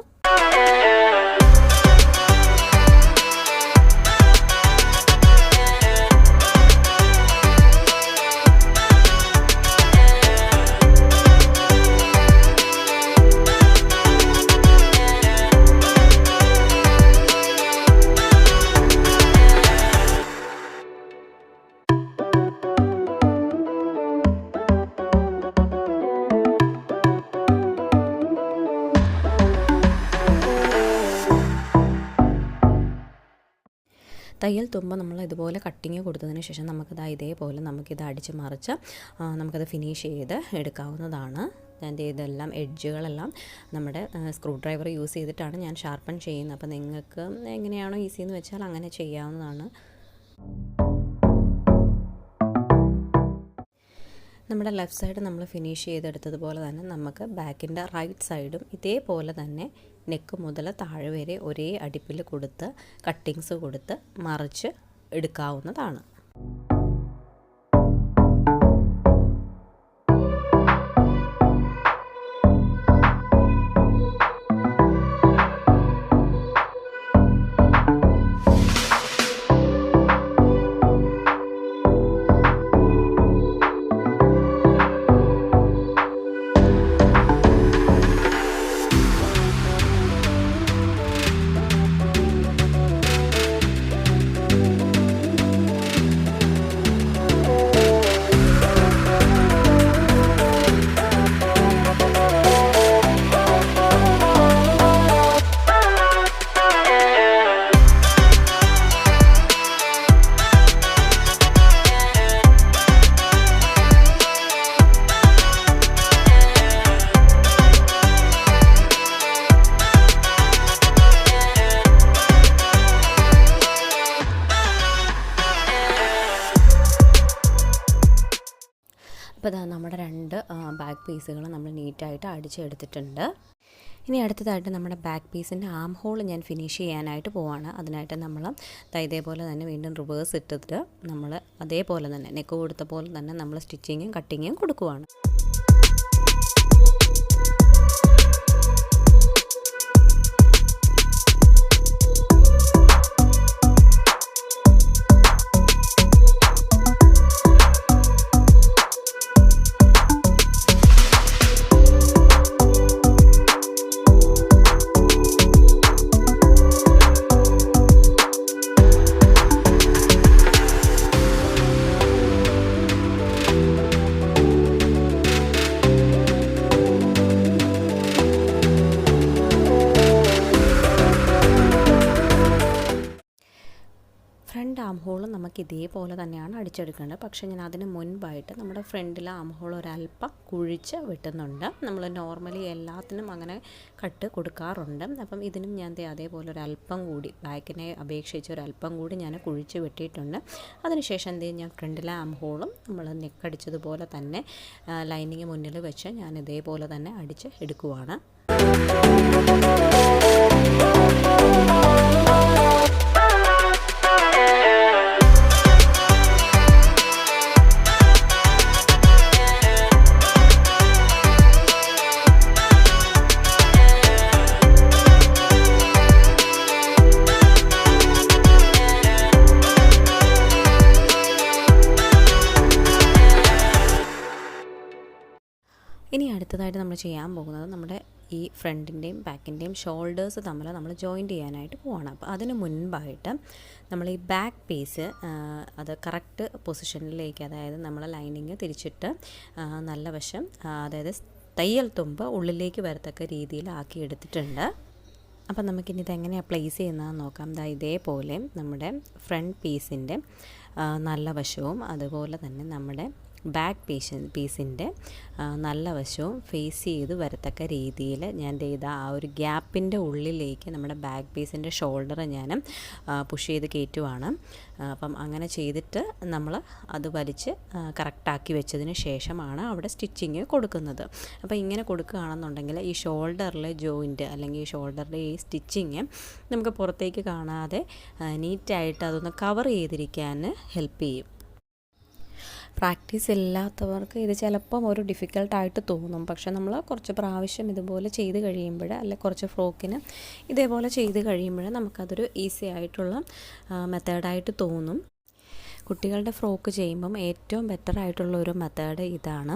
തയ്യൽ തുമ്പ നമ്മൾ ഇതുപോലെ കട്ടിങ് കൊടുത്തതിന് ശേഷം നമുക്കത് ഇതേപോലെ നമുക്കിത് അടിച്ച് മറിച്ച് നമുക്കത് ഫിനിഷ് ചെയ്ത് എടുക്കാവുന്നതാണ്. ഞാൻ ഇതെല്ലാം എഡ്ജുകളെല്ലാം നമ്മുടെ സ്ക്രൂ ഡ്രൈവർ യൂസ് ചെയ്തിട്ടാണ് ഞാൻ ഷാർപ്പൺ ചെയ്യുന്നത്. അപ്പോൾ നിങ്ങൾക്ക് എങ്ങനെയാണോ ഈസി എന്ന് വെച്ചാൽ അങ്ങനെ ചെയ്യാവുന്നതാണ്. നമ്മുടെ ലെഫ്റ്റ് സൈഡ് നമ്മൾ ഫിനിഷ് ചെയ്തെടുത്തതുപോലെ തന്നെ നമുക്ക് ബാക്കിൻ്റെ റൈറ്റ് സൈഡും ഇതേപോലെ തന്നെ നെക്ക് മുതൽ താഴെ വരെ ഒരേ അടുപ്പിൽ കൊടുത്ത് കട്ടിങ്സ് കൊടുത്ത് മറിച്ച് എടുക്കാവുന്നതാണ്. അപ്പോൾ ഇതാ നമ്മുടെ 2 ബാക്ക് പീസുകൾ നമ്മൾ നീറ്റായിട്ട് അടിച്ചെടുത്തിട്ടുണ്ട്. ഇനി അടുത്തതായിട്ട് നമ്മുടെ ബാക്ക് പീസിൻ്റെ ആം ഹോൾ ഞാൻ ഫിനിഷ് ചെയ്യാനായിട്ട് പോവാണ്. അതിനായിട്ട് നമ്മൾ ഇതേപോലെ തന്നെ വീണ്ടും റിവേഴ്സ് ഇട്ടിട്ട് നമ്മൾ അതേപോലെ തന്നെ നെക്ക് കൊടുത്ത പോലെ തന്നെ നമ്മൾ സ്റ്റിച്ചിങ്ങും കട്ടിങ്ങും കൊടുക്കുവാണ്. ഫ്രണ്ട് ആം ഹോൾ നമുക്ക് ഇതേപോലെ തന്നെയാണ് അടിച്ചെടുക്കേണ്ടത്. പക്ഷേ ഞാൻ അതിന് മുൻപായിട്ട് നമ്മുടെ ഫ്രണ്ടിലെ ആം ഹോൾ ഒരല്പം കുഴിച്ച് വെട്ടുന്നുണ്ട്. നമ്മൾ നോർമലി എല്ലാത്തിനും അങ്ങനെ കട്ട് കൊടുക്കാറുണ്ട്. അപ്പം ഇതിനും ഞാൻ അതേപോലെ ഒരല്പം കൂടി ബാക്കിനെ അപേക്ഷിച്ച് ഒരല്പം കൂടി ഞാൻ കുഴിച്ച് വെട്ടിയിട്ടുണ്ട്. അതിനുശേഷം ഞാൻ ഫ്രണ്ടിലെ ആം ഹോളും നമ്മൾ നെക്കടിച്ചതുപോലെ തന്നെ ലൈനിങ് മുന്നിൽ വെച്ച് ഞാൻ ഇതേപോലെ തന്നെ അടിച്ച് എടുക്കുവാണ്. ഇനി അടുത്തതായിട്ട് നമ്മൾ ചെയ്യാൻ പോകുന്നത് നമ്മുടെ ഈ ഫ്രണ്ടിൻ്റെയും ബാക്കിൻ്റെയും ഷോൾഡേഴ്സ് തമ്മിൽ നമ്മൾ ജോയിൻറ്റ് ചെയ്യാനായിട്ട് പോവാണ്. അപ്പോൾ അതിന് മുൻപായിട്ട് നമ്മൾ ഈ ബാക്ക് പീസ് അത് കറക്റ്റ് പൊസിഷനിലേക്ക്, അതായത് നമ്മൾ ലൈനിങ് തിരിച്ചിട്ട് നല്ല വശം, അതായത് തയ്യൽ തുമ്പ് ഉള്ളിലേക്ക് വരത്തക്ക രീതിയിലാക്കി എടുത്തിട്ടുണ്ട്. അപ്പം നമുക്കിനി ഇതെങ്ങനെയാണ് പ്ലേസ് ചെയ്യുന്നതെന്ന് നോക്കാം. ഇതേപോലെ നമ്മുടെ ഫ്രണ്ട് പീസിൻ്റെ നല്ല വശവും അതുപോലെ തന്നെ നമ്മുടെ ബാക്ക് പീസിൻ്റെ നല്ല വശവും ഫേസ് ചെയ്ത് വരത്തക്ക രീതിയിൽ ഞാൻ ചെയ്ത ആ ഒരു ഗ്യാപ്പിൻ്റെ ഉള്ളിലേക്ക് നമ്മുടെ ബാക്ക് പീസിൻ്റെ ഷോൾഡർ ഞാൻ പുഷ് ചെയ്ത് കയറ്റുവാണ്. അപ്പം അങ്ങനെ ചെയ്തിട്ട് നമ്മൾ അത് വലിച്ച് കറക്റ്റാക്കി വെച്ചതിന് ശേഷമാണ് അവിടെ സ്റ്റിച്ചിങ് കൊടുക്കുന്നത്. അപ്പോൾ ഇങ്ങനെ കൊടുക്കുകയാണെന്നുണ്ടെങ്കിൽ ഈ ഷോൾഡറിലെ ജോയിൻറ്റ് അല്ലെങ്കിൽ ഈ ഷോൾഡറിൻ്റെ ഈ സ്റ്റിച്ചിങ് നമുക്ക് പുറത്തേക്ക് കാണാതെ നീറ്റായിട്ട് അതൊന്ന് കവർ ചെയ്തിരിക്കാൻ ഹെൽപ്പ് ചെയ്യും. പ്രാക്ടീസ് ഇല്ലാത്തവർക്ക് ഇത് ചിലപ്പം ഒരു ഡിഫിക്കൽട്ടായിട്ട് തോന്നും. പക്ഷെ നമ്മൾ കുറച്ച് പ്രാവശ്യം ഇതുപോലെ ചെയ്ത് കഴിയുമ്പോൾ, അല്ലെ കുറച്ച് ഫ്രോക്കിന് ഇതേപോലെ ചെയ്ത് കഴിയുമ്പോൾ നമുക്കതൊരു ഈസി ആയിട്ടുള്ള മെത്തേഡായിട്ട് തോന്നും. കുട്ടികളുടെ ഫ്രോക്ക് ചെയ്യുമ്പം ഏറ്റവും ബെറ്റർ ആയിട്ടുള്ള ഒരു മെത്തേഡ് ഇതാണ്.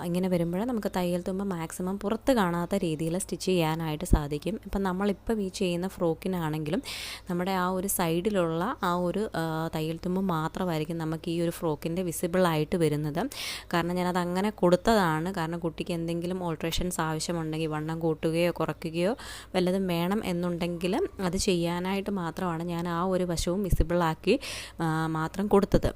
ഇങ്ങനെ വരുമ്പോൾ നമുക്ക് തയ്യൽ തുമ്പ് മാക്സിമം പുറത്ത് കാണാത്ത രീതിയിൽ സ്റ്റിച്ച് ചെയ്യാനായിട്ട് സാധിക്കും. ഇപ്പം നമ്മളിപ്പം ഈ ചെയ്യുന്ന ഫ്രോക്കിനാണെങ്കിലും നമ്മുടെ ആ ഒരു സൈഡിലുള്ള ആ ഒരു തയ്യൽ തുമ്പ് മാത്രമായിരിക്കും നമുക്ക് ഈ ഒരു ഫ്രോക്കിൻ്റെ വിസിബിളായിട്ട് വരുന്നത്. കാരണം ഞാനത് അങ്ങനെ കൊടുത്തതാണ്. കാരണം കുട്ടിക്ക് എന്തെങ്കിലും ഓൾട്രേഷൻസ് ആവശ്യമുണ്ടെങ്കിൽ, വണ്ണം കൂട്ടുകയോ കുറയ്ക്കുകയോ വല്ലതും വേണം എന്നുണ്ടെങ്കിൽ അത് ചെയ്യാനായിട്ട് മാത്രമാണ് ഞാൻ ആ ഒരു വശവും വിസിബിളാക്കി മാത്രം കൊടുത്തത്.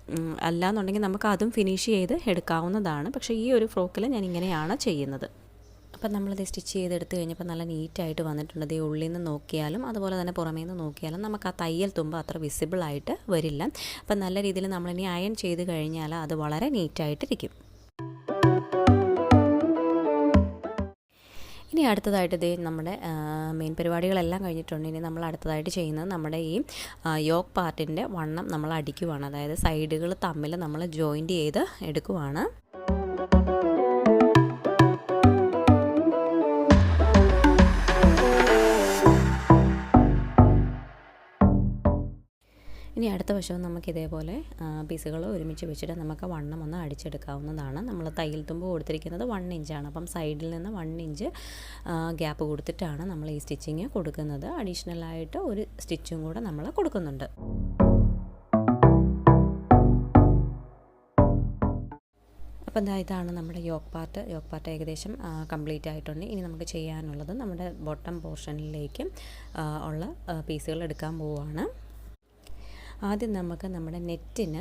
അല്ലാന്നുണ്ടെങ്കിൽ നമുക്ക് അതും ഫിനിഷ് ചെയ്ത് എടുക്കാവുന്നതാണ്. പക്ഷേ ഈ ഒരു ഫ്രോക്കിൽ ഞാൻ ഇങ്ങനെയാണ് ചെയ്യുന്നത്. അപ്പം നമ്മളിത് സ്റ്റിച്ച് ചെയ്തെടുത്ത് കഴിഞ്ഞപ്പോൾ നല്ല നീറ്റായിട്ട് വന്നിട്ടുണ്ട്. ഈ ഉള്ളിൽ നിന്ന് നോക്കിയാലും അതുപോലെ തന്നെ പുറമേ നിന്ന് നോക്കിയാലും നമുക്ക് ആ തയ്യൽ തുമ്പ് അത്ര വിസിബിളായിട്ട് വരില്ല. അപ്പം നല്ല രീതിയിൽ നമ്മളിനി അയൺ ചെയ്ത് കഴിഞ്ഞാൽ അത് വളരെ നീറ്റായിട്ടിരിക്കും. ഇനി അടുത്തതായിട്ട് ഇതേ നമ്മുടെ മെയിൻ പരിപാടികളെല്ലാം കഴിഞ്ഞിട്ടുണ്ട്. ഇനി നമ്മൾ അടുത്തതായിട്ട് ചെയ്യുന്നത് നമ്മുടെ ഈ യോക്ക് പാർട്ടിൻ്റെ വണ്ണം നമ്മൾ അടിക്കുവാണ്. അതായത് സൈഡുകൾ തമ്മിൽ നമ്മൾ ജോയിൻറ്റ് ചെയ്ത് എടുക്കുവാണ്. ഇനി അടുത്ത വശവും നമുക്ക് ഇതേപോലെ പീസുകൾ ഒരുമിച്ച് വെച്ചിട്ട് നമുക്ക് വണ്ണം ഒന്ന് അടിച്ചെടുക്കാവുന്നതാണ്. നമ്മൾ തയ്യൽ തുമ്പ് കൊടുത്തിരിക്കുന്നത് 1 ഇഞ്ചാണ്. അപ്പം സൈഡിൽ നിന്ന് 1 ഇഞ്ച് ഗ്യാപ്പ് കൊടുത്തിട്ടാണ് നമ്മൾ ഈ സ്റ്റിച്ചിങ് കൊടുക്കുന്നത്. അഡീഷണലായിട്ട് ഒരു സ്റ്റിച്ചും കൂടെ നമ്മൾ കൊടുക്കുന്നുണ്ട്. അപ്പം ഇതാണ് നമ്മുടെ യോക്ക് പാർട്ട് ഏകദേശം കംപ്ലീറ്റ് ആയിട്ടുണ്ട്. ഇനി നമുക്ക് ചെയ്യാനുള്ളത് നമ്മുടെ ബോട്ടം പോർഷനിലേക്ക് ഉള്ള പീസുകൾ എടുക്കാൻ പോവുകയാണ്. ആദ്യം നമുക്ക് നമ്മുടെ നെറ്റിന്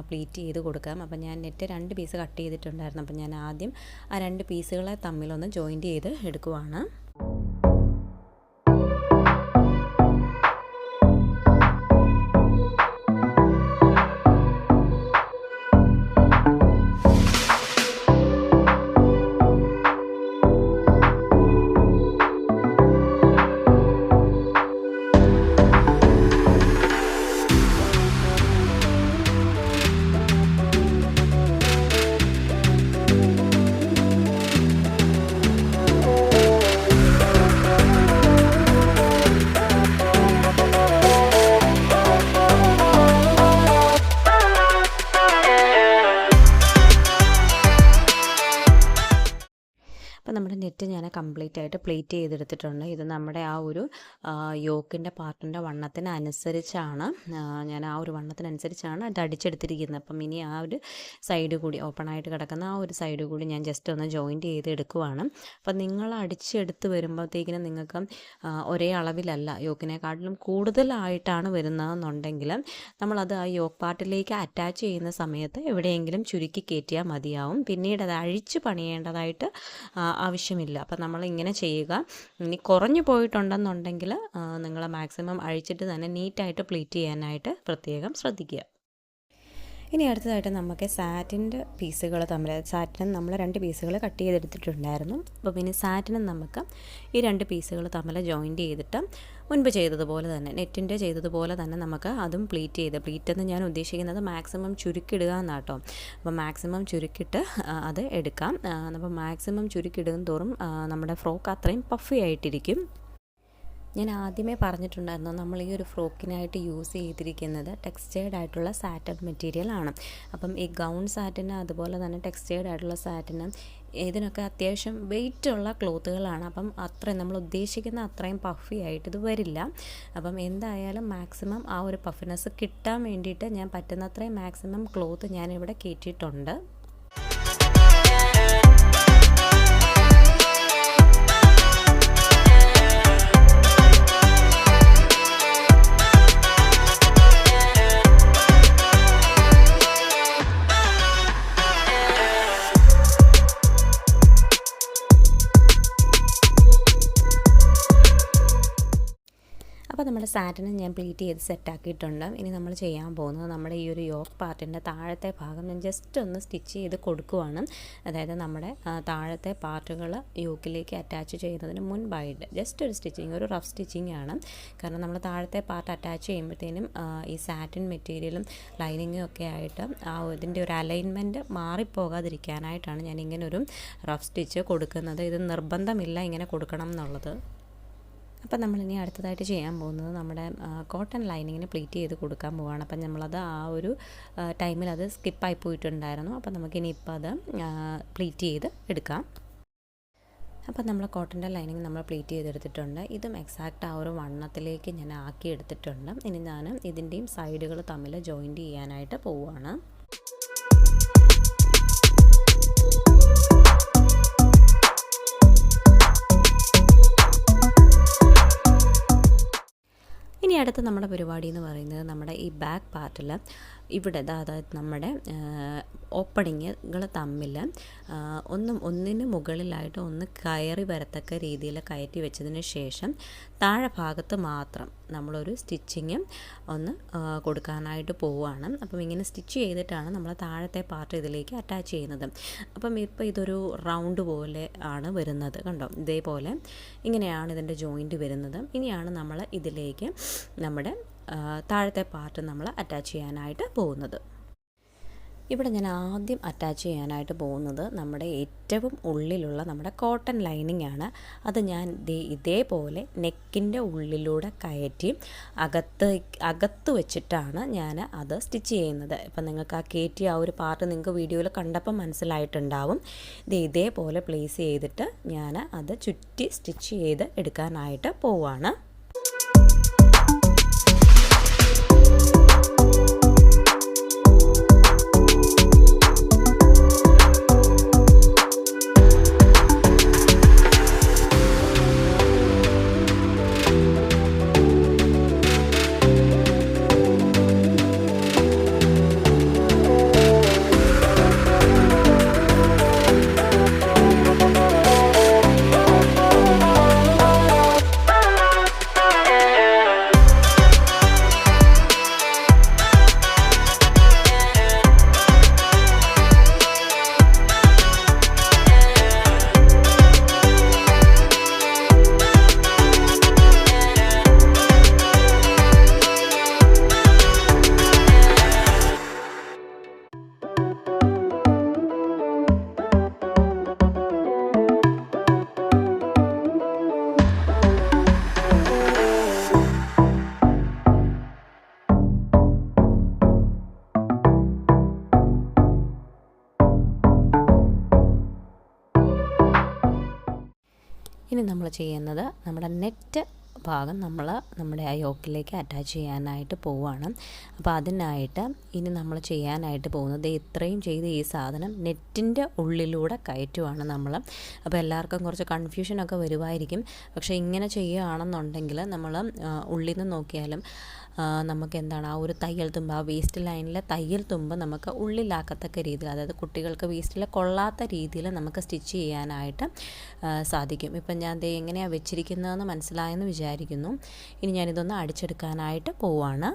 പ്ലീറ്റ് ചെയ്ത് കൊടുക്കാം. അപ്പം ഞാൻ നെറ്റ് 2 പീസ് കട്ട് ചെയ്തിട്ടുണ്ടായിരുന്നു. അപ്പം ഞാൻ ആദ്യം ആ 2 പീസുകളെ തമ്മിലൊന്ന് ജോയിൻറ്റ് ചെയ്ത് എടുക്കുവാണ്. നെറ്റ് ഞാൻ കംപ്ലീറ്റ് ആയിട്ട് പ്ലേറ്റ് ചെയ്തെടുത്തിട്ടുണ്ട്. ഇത് നമ്മുടെ ആ ഒരു യോക്കിൻ്റെ പാർട്ടിൻ്റെ വണ്ണത്തിനനുസരിച്ചാണ് ഞാൻ ആ ഒരു വണ്ണത്തിനനുസരിച്ചാണ് അത് അടിച്ചെടുത്തിരിക്കുന്നത്. അപ്പം ഇനി ആ ഒരു സൈഡ് കൂടി ഓപ്പണായിട്ട് കിടക്കുന്ന ആ ഒരു സൈഡ് കൂടി ഞാൻ ജസ്റ്റ് ഒന്ന് ജോയിൻറ്റ് ചെയ്ത് എടുക്കുവാണ്. അപ്പം നിങ്ങൾ അടിച്ചെടുത്ത് വരുമ്പോഴത്തേക്കിനും നിങ്ങൾക്ക് ഒരേ അളവിലല്ല, യോക്കിനെക്കാട്ടിലും കൂടുതലായിട്ടാണ് വരുന്നതെന്നുണ്ടെങ്കിൽ നമ്മളത് ആ യോക്ക് പാർട്ടിലേക്ക് അറ്റാച്ച് ചെയ്യുന്ന സമയത്ത് എവിടെയെങ്കിലും ചുരുക്കി കയറ്റിയാൽ മതിയാവും. പിന്നീട് അത് അഴിച്ച് പണിയേണ്ടതായിട്ട് ആവശ്യമില്ല. അപ്പം നമ്മൾ ഇങ്ങനെ ചെയ്യുക. ഇനി കുറഞ്ഞു പോയിട്ടുണ്ടെന്നുണ്ടെങ്കിൽ നിങ്ങൾ മാക്സിമം അഴിച്ചിട്ട് തന്നെ നീറ്റായിട്ട് പ്ലീറ്റ് ചെയ്യാനായിട്ട് പ്രത്യേകം ശ്രദ്ധിക്കുക. ഇനി അടുത്തതായിട്ട് നമുക്ക് സാറ്റിൻ്റെ പീസുകൾ തമ്മിൽ, സാറ്റിനും നമ്മൾ 2 പീസുകൾ കട്ട് ചെയ്തെടുത്തിട്ടുണ്ടായിരുന്നു. അപ്പോൾ പിന്നെ സാറ്റിനും നമുക്ക് ഈ 2 പീസുകൾ തമ്മിൽ ജോയിൻറ്റ് ചെയ്തിട്ട് മുൻപ് ചെയ്തതുപോലെ തന്നെ, നെറ്റിൻ്റെ ചെയ്തതുപോലെ തന്നെ നമുക്ക് അതും പ്ലീറ്റ് എന്ന് ഞാൻ ഉദ്ദേശിക്കുന്നത് മാക്സിമം ചുരുക്കിടുക എന്നാട്ടോ. അപ്പോൾ മാക്സിമം ചുരുക്കിയിട്ട് അത് എടുക്കാം. അപ്പോൾ മാക്സിമം ചുരുക്കിടും തോറും നമ്മുടെ ഫ്രോക്ക് അത്രയും പഫി ആയിട്ടിരിക്കും. ഞാൻ ആദ്യമേ പറഞ്ഞിട്ടുണ്ടായിരുന്നു, നമ്മൾ ഈ ഒരു ഫ്രോക്കിനായിട്ട് യൂസ് ചെയ്തിരിക്കുന്നത് ടെക്സ്റ്റൈൽഡ് ആയിട്ടുള്ള സാറ്റൻ മെറ്റീരിയലാണ്. അപ്പം ഈ ഗൗൺ സാറ്റിന് അതുപോലെ തന്നെ ടെക്സ്റ്റൈൽഡ് ആയിട്ടുള്ള സാറ്റിന് ഇതിനൊക്കെ അത്യാവശ്യം വെയിറ്റുള്ള ക്ലോത്തുകളാണ്. അപ്പം അത്രയും നമ്മൾ ഉദ്ദേശിക്കുന്ന അത്രയും പഫി ആയിട്ട് ഇത് വരില്ല. അപ്പം എന്തായാലും മാക്സിമം ആ ഒരു പഫിനെസ് കിട്ടാൻ വേണ്ടിയിട്ട് ഞാൻ പറ്റുന്നത്രയും മാക്സിമം ക്ലോത്ത് ഞാനിവിടെ കയറ്റിയിട്ടുണ്ട്. അപ്പോൾ നമ്മുടെ സാറ്റിന് ഞാൻ പ്ലീറ്റ് ചെയ്ത് സെറ്റാക്കിയിട്ടുണ്ട്. ഇനി നമ്മൾ ചെയ്യാൻ പോകുന്നത് നമ്മുടെ ഈ ഒരു യോക്ക് പാർട്ടിൻ്റെ താഴത്തെ ഭാഗം ഞാൻ ജസ്റ്റ് ഒന്ന് സ്റ്റിച്ച് ചെയ്ത് കൊടുക്കുവാണ്. അതായത് നമ്മുടെ താഴത്തെ പാർട്ടുകൾ യോക്കിലേക്ക് അറ്റാച്ച് ചെയ്യുന്നതിന് മുൻപായിട്ട് ജസ്റ്റ് ഒരു സ്റ്റിച്ചിങ്, ഒരു റഫ് സ്റ്റിച്ചിങ് ആണ്. കാരണം നമ്മൾ താഴത്തെ പാർട്ട് അറ്റാച്ച് ചെയ്യുമ്പോഴത്തേനും ഈ സാറ്റിൻ മെറ്റീരിയലും ലൈനിങ്ങും ഒക്കെ ആയിട്ട് ഇതിൻ്റെ ഒരു അലൈൻമെൻറ്റ് മാറിപ്പോകാതിരിക്കാനായിട്ടാണ് ഞാൻ ഇങ്ങനെ ഒരു റഫ് സ്റ്റിച്ച് കൊടുക്കുന്നത്. ഇത് നിർബന്ധമില്ല ഇങ്ങനെ കൊടുക്കണം എന്നുള്ളത്. അപ്പം നമ്മളിനി അടുത്തതായിട്ട് ചെയ്യാൻ പോകുന്നത് നമ്മുടെ കോട്ടൺ ലൈനിങ്ങിന് പ്ലീറ്റ് ചെയ്ത് കൊടുക്കാൻ പോവുകയാണ്. അപ്പം നമ്മളത് ആ ഒരു ടൈമിൽ അത് സ്കിപ്പായി പോയിട്ടുണ്ടായിരുന്നു. അപ്പം നമുക്കിനി ഇപ്പോൾ അത് പ്ലീറ്റ് ചെയ്ത് എടുക്കാം. അപ്പം നമ്മൾ കോട്ടൻ്റെ ലൈനിങ് നമ്മൾ പ്ലീറ്റ് ചെയ്തെടുത്തിട്ടുണ്ട്. ഇതും എക്സാക്റ്റ് ആ ഒരു വണ്ണത്തിലേക്ക് ഞാൻ ആക്കി എടുത്തിട്ടുണ്ട്. ഇനി ഞാൻ ഇതിൻ്റെയും സൈഡുകൾ തമ്മിൽ ജോയിൻറ്റ് ചെയ്യാനായിട്ട് പോവുകയാണ്. ഇനി അടുത്ത നമ്മുടെ പരിപാടി എന്ന് പറയുന്നത് നമ്മുടെ ഈ ബാക്ക് പാർട്ടിൽ ഇവിടെ അതായത് നമ്മുടെ ഓപ്പണിങ്ങുകൾ തമ്മിൽ ഒന്നിന് മുകളിലായിട്ട് ഒന്ന് കയറി വരത്തക്ക രീതിയിൽ കയറ്റി വെച്ചതിന് ശേഷം താഴെ ഭാഗത്ത് മാത്രം നമ്മളൊരു സ്റ്റിച്ചിങ് ഒന്ന് കൊടുക്കാനായിട്ട് പോവുകയാണ്. അപ്പം ഇങ്ങനെ സ്റ്റിച്ച് ചെയ്തിട്ടാണ് നമ്മൾ താഴത്തെ പാർട്ട് ഇതിലേക്ക് അറ്റാച്ച് ചെയ്യുന്നത്. അപ്പം ഇപ്പോൾ ഇതൊരു റൗണ്ട് പോലെ ആണ് വരുന്നത്, കണ്ടോ? ഇതേപോലെ ഇങ്ങനെയാണ് ഇതിൻ്റെ ജോയിൻറ്റ് വരുന്നത്. ഇനിയാണ് നമ്മൾ ഇതിലേക്ക് നമ്മുടെ താഴത്തെ പാർട്ട് നമ്മൾ അറ്റാച്ച് ചെയ്യാനായിട്ട് പോകുന്നത്. ഇവിടെ ഞാൻ ആദ്യം അറ്റാച്ച് ചെയ്യാനായിട്ട് പോകുന്നത് നമ്മുടെ ഏറ്റവും ഉള്ളിലുള്ള നമ്മുടെ കോട്ടൺ ലൈനിങ് ആണ്. അത് ഞാൻ ഇതേപോലെ നെക്കിൻ്റെ ഉള്ളിലൂടെ കയറ്റി അകത്ത് വെച്ചിട്ടാണ് ഞാൻ അത് സ്റ്റിച്ച് ചെയ്യുന്നത്. ഇപ്പം നിങ്ങൾക്ക് ആ കയറ്റി ആ ഒരു പാർട്ട് നിങ്ങൾക്ക് വീഡിയോയിൽ കണ്ടപ്പോൾ മനസ്സിലായിട്ടുണ്ടാവും. ഇതേപോലെ പ്ലേസ് ചെയ്തിട്ട് ഞാൻ അത് ചുറ്റി സ്റ്റിച്ച് ചെയ്ത് എടുക്കാനായിട്ട് പോവുകയാണ്. ഇനി നമ്മൾ ചെയ്യുന്നത് നമ്മുടെ നെറ്റ് ഭാഗം നമ്മുടെ ആ യോക്കിലേക്ക് അറ്റാച്ച് ചെയ്യാനായിട്ട് പോവുകയാണ്. അപ്പോൾ അതിനായിട്ട് ഇനി നമ്മൾ ചെയ്യാനായിട്ട് പോകുന്നത് ഇത്രയും ചെയ്ത് ഈ സാധനം നെറ്റിൻ്റെ ഉള്ളിലൂടെ കയറ്റുവാണ് നമ്മൾ. അപ്പോൾ എല്ലാവർക്കും കുറച്ച് കൺഫ്യൂഷനൊക്കെ വരുമായിരിക്കും. പക്ഷേ ഇങ്ങനെ ചെയ്യുകയാണെന്നുണ്ടെങ്കിൽ നമ്മൾ ഉള്ളിൽ നിന്ന് നോക്കിയാലും നമുക്ക് എന്താണ് ആ ഒരു തയ്യൽ തുമ്പ്, ആ വേസ്റ്റ് ലൈനിലെ തയ്യൽ തുമ്പ് നമുക്ക് ഉള്ളിലാക്കത്തക്ക രീതിയിൽ, അതായത് കുട്ടികൾക്ക് വേസ്റ്റിൽ കൊള്ളാത്ത രീതിയിൽ നമുക്ക് സ്റ്റിച്ച് ചെയ്യാനായിട്ട് സാധിക്കും. ഇപ്പം ഞാൻ ദേ എങ്ങനെയാണ് വെച്ചിരിക്കുന്നതെന്ന് മനസ്സിലായെന്ന് വിചാരിക്കുന്നു. ഇനി ഞാനിതൊന്ന് അടിച്ചെടുക്കാനായിട്ട് പോവാണ്.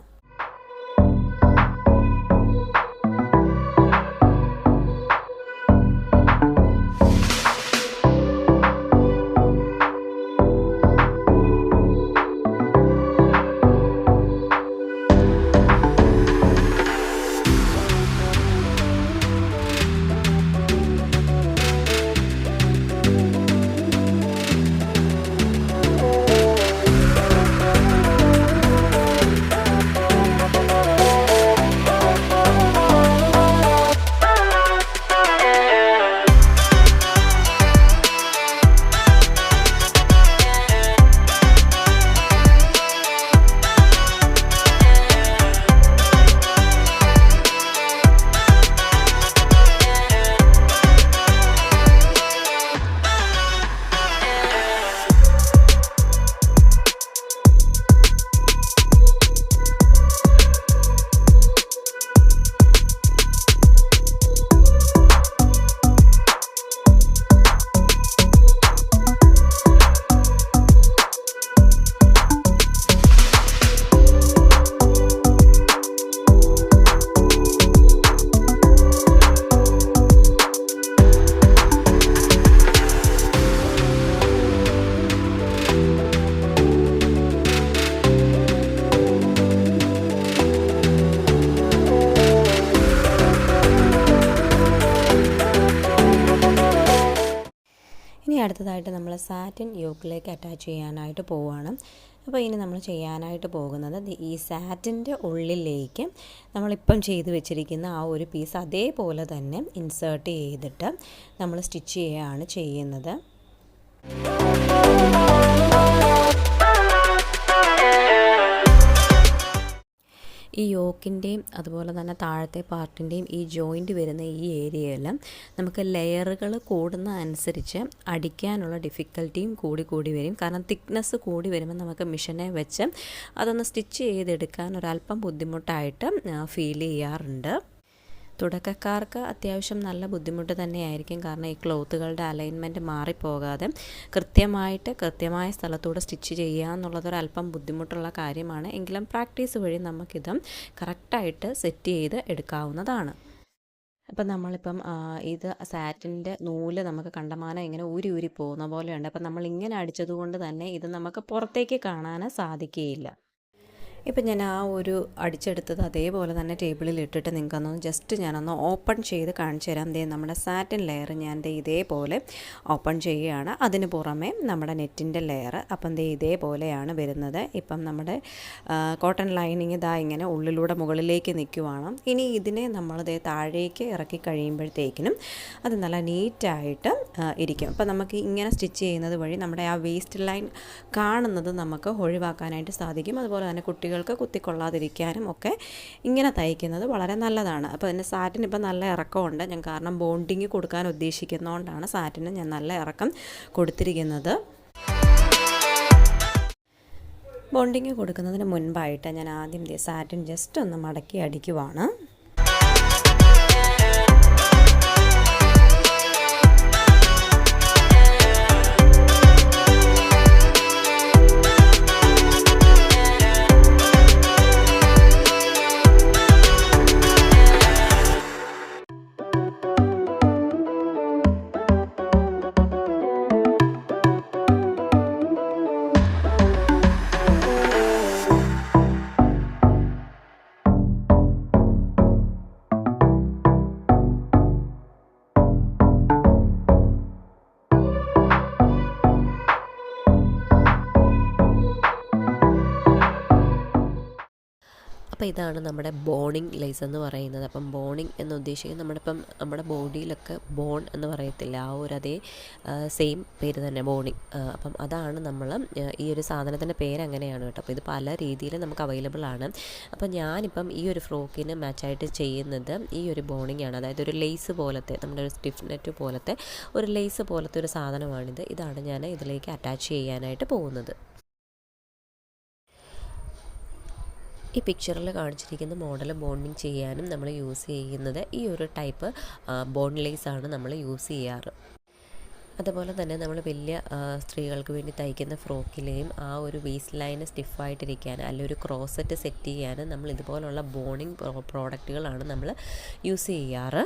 അടുത്തതായിട്ട് നമ്മൾ സാറ്റിൻ യോക്കിലേക്ക് അറ്റാച്ച് ചെയ്യാനായിട്ട് പോവുകയാണ്. അപ്പോൾ ഇനി നമ്മൾ ചെയ്യാനായിട്ട് പോകുന്നത് ഈ സാറ്റിൻ്റെ ഉള്ളിലേക്ക് നമ്മളിപ്പം ചെയ്ത് വെച്ചിരിക്കുന്ന ആ ഒരു പീസ് അതേപോലെ തന്നെ ഇൻസേർട്ട് ചെയ്തിട്ട് നമ്മൾ സ്റ്റിച്ച് ചെയ്യുകയാണ് ചെയ്യുന്നത്. ഈ യോക്കിൻ്റെയും അതുപോലെ തന്നെ താഴത്തെ പാർട്ടിൻ്റെയും ഈ ജോയിൻറ്റ് വരുന്ന ഈ ഏരിയയിൽ നമുക്ക് ലെയറുകൾ കൂടുന്ന അനുസരിച്ച് അടിക്കാനുള്ള ഡിഫിക്കൽറ്റിയും കൂടി വരും. കാരണം തിക്നെസ് കൂടി വരുമ്പോൾ നമുക്ക് മെഷീനെ വെച്ച് അതൊന്ന് സ്റ്റിച്ച് ചെയ്തെടുക്കാൻ ഒരല്പം ബുദ്ധിമുട്ടായിട്ട് ഫീൽ ചെയ്യാറുണ്ട്. തുടക്കക്കാർക്ക് അത്യാവശ്യം നല്ല ബുദ്ധിമുട്ട് തന്നെയായിരിക്കും. കാരണം ഈ ക്ലോത്തുകളുടെ അലൈൻമെൻറ്റ് മാറിപ്പോകാതെ കൃത്യമായ സ്ഥലത്തൂടെ സ്റ്റിച്ച് ചെയ്യുക എന്നുള്ളതൊരല്പം ബുദ്ധിമുട്ടുള്ള കാര്യമാണ്. എങ്കിലും പ്രാക്ടീസ് വഴി നമുക്കിത് കറക്റ്റായിട്ട് സെറ്റ് ചെയ്ത് എടുക്കാവുന്നതാണ്. അപ്പം നമ്മളിപ്പം ഇത് സാറ്റിൻ്റെ നൂല് നമുക്ക് കണ്ടമാനം ഇങ്ങനെ ഊരി പോകുന്ന പോലെയുണ്ട്. അപ്പം നമ്മളിങ്ങനെ അടിച്ചതുകൊണ്ട് തന്നെ ഇത് നമുക്ക് പുറത്തേക്ക് കാണാൻ സാധിക്കുകയില്ല. ഇപ്പം ഞാൻ ആ ഒരു അടിച്ചെടുത്തത് അതേപോലെ തന്നെ ടേബിളിൽ ഇട്ടിട്ട് നിങ്ങൾക്കൊന്ന് ജസ്റ്റ് ഞാനൊന്ന് ഓപ്പൺ ചെയ്ത് കാണിച്ചു തരാം. നമ്മുടെ സാറ്റിൻ ലെയർ ഞാൻ ഇതേപോലെ ഓപ്പൺ ചെയ്യുകയാണ്. അതിന് പുറമെ നമ്മുടെ നെറ്റിൻ്റെ ലെയർ അപ്പം ഇതേപോലെയാണ് വരുന്നത്. ഇപ്പം നമ്മുടെ കോട്ടൺ ലൈനിങ് ഇങ്ങനെ ഉള്ളിലൂടെ മുകളിലേക്ക് നിൽക്കുവാണ്. ഇനി ഇതിനെ നമ്മൾ താഴേക്ക് ഇറക്കി കഴിയുമ്പോഴത്തേക്കിനും അത് നല്ല നീറ്റായിട്ട് ഇരിക്കും. അപ്പം നമുക്ക് ഇങ്ങനെ സ്റ്റിച്ച് ചെയ്യുന്നത് വഴി നമ്മുടെ ആ വേസ്റ്റ് ലൈൻ കാണുന്നത് നമുക്ക് ഒഴിവാക്കാനായിട്ട് സാധിക്കും. അതുപോലെ തന്നെ കുട്ടികൾക്ക് കുത്തിക്കൊള്ളാതിരിക്കാനും ഒക്കെ ഇങ്ങനെ തയ്ക്കുന്നത് വളരെ നല്ലതാണ്. അപ്പോൾ അതിൻ്റെ സാറ്റിന് ഇപ്പം നല്ല ഇറക്കമുണ്ട്. ഞാൻ കാരണം ബോണ്ടിങ് കൊടുക്കാൻ ഉദ്ദേശിക്കുന്നതുകൊണ്ടാണ് സാറ്റിന് ഞാൻ നല്ല ഇറക്കം കൊടുത്തിരിക്കുന്നത്. ബോണ്ടിങ് കൊടുക്കുന്നതിന് മുൻപായിട്ട് ഞാൻ ആദ്യം സാറ്റിൻ ജസ്റ്റ് ഒന്ന് മടക്കി അടിക്കുവാണ്. അപ്പോൾ ഇതാണ് നമ്മുടെ ബോണിങ് ലേസ് എന്ന് പറയുന്നത്. അപ്പം ബോണിങ് എന്ന് ഉദ്ദേശിക്കുന്നത് നമ്മുടെ ബോഡിയിലൊക്കെ ബോൺ എന്ന് പറയത്തില്ല, ആ ഒരു അതേ സെയിം പേര് തന്നെ ബോണിങ്. അപ്പം അതാണ് നമ്മൾ ഈ ഒരു സാധനത്തിൻ്റെ പേര് അങ്ങനെയാണ് കേട്ടോ. അപ്പോൾ ഇത് പല രീതിയിൽ നമുക്ക് അവൈലബിൾ ആണ്. അപ്പോൾ ഞാനിപ്പം ഈ ഒരു ഫ്രോക്കിന് മാച്ചായിട്ട് ചെയ്യുന്നത് ഈ ഒരു ബോണിങ് ആണ്. അതായത് ഒരു ലേസ് പോലത്തെ, നമ്മുടെ ഒരു സ്റ്റിഫ് നെറ്റ് പോലത്തെ ഒരു ലേസ് പോലത്തെ ഒരു സാധനമാണിത്. ഇതാണ് ഞാൻ ഇതിലേക്ക് അറ്റാച്ച് ചെയ്യാനായിട്ട് പോകുന്നത്. ഈ പിക്ചറിൽ കാണിച്ചിരിക്കുന്ന മോഡൽ ബോണ്ടിങ് ചെയ്യാനും നമ്മൾ യൂസ് ചെയ്യുന്നത് ഈ ഒരു ടൈപ്പ് ബോണ്ട് ലേസാണ് നമ്മൾ യൂസ് ചെയ്യാറ്. അതുപോലെ തന്നെ നമ്മൾ വലിയ സ്ത്രീകൾക്ക് വേണ്ടി തയ്ക്കുന്ന ഫ്രോക്കിലെയും ആ ഒരു വേസ്റ്റ് ലൈന് സ്റ്റിഫായിട്ടിരിക്കാൻ, അല്ലെങ്കിൽ ഒരു ക്രോസെറ്റ് സെറ്റ് ചെയ്യാൻ നമ്മൾ ഇതുപോലുള്ള ബോണിങ് പ്രോഡക്റ്റുകളാണ് നമ്മൾ യൂസ് ചെയ്യാറ്.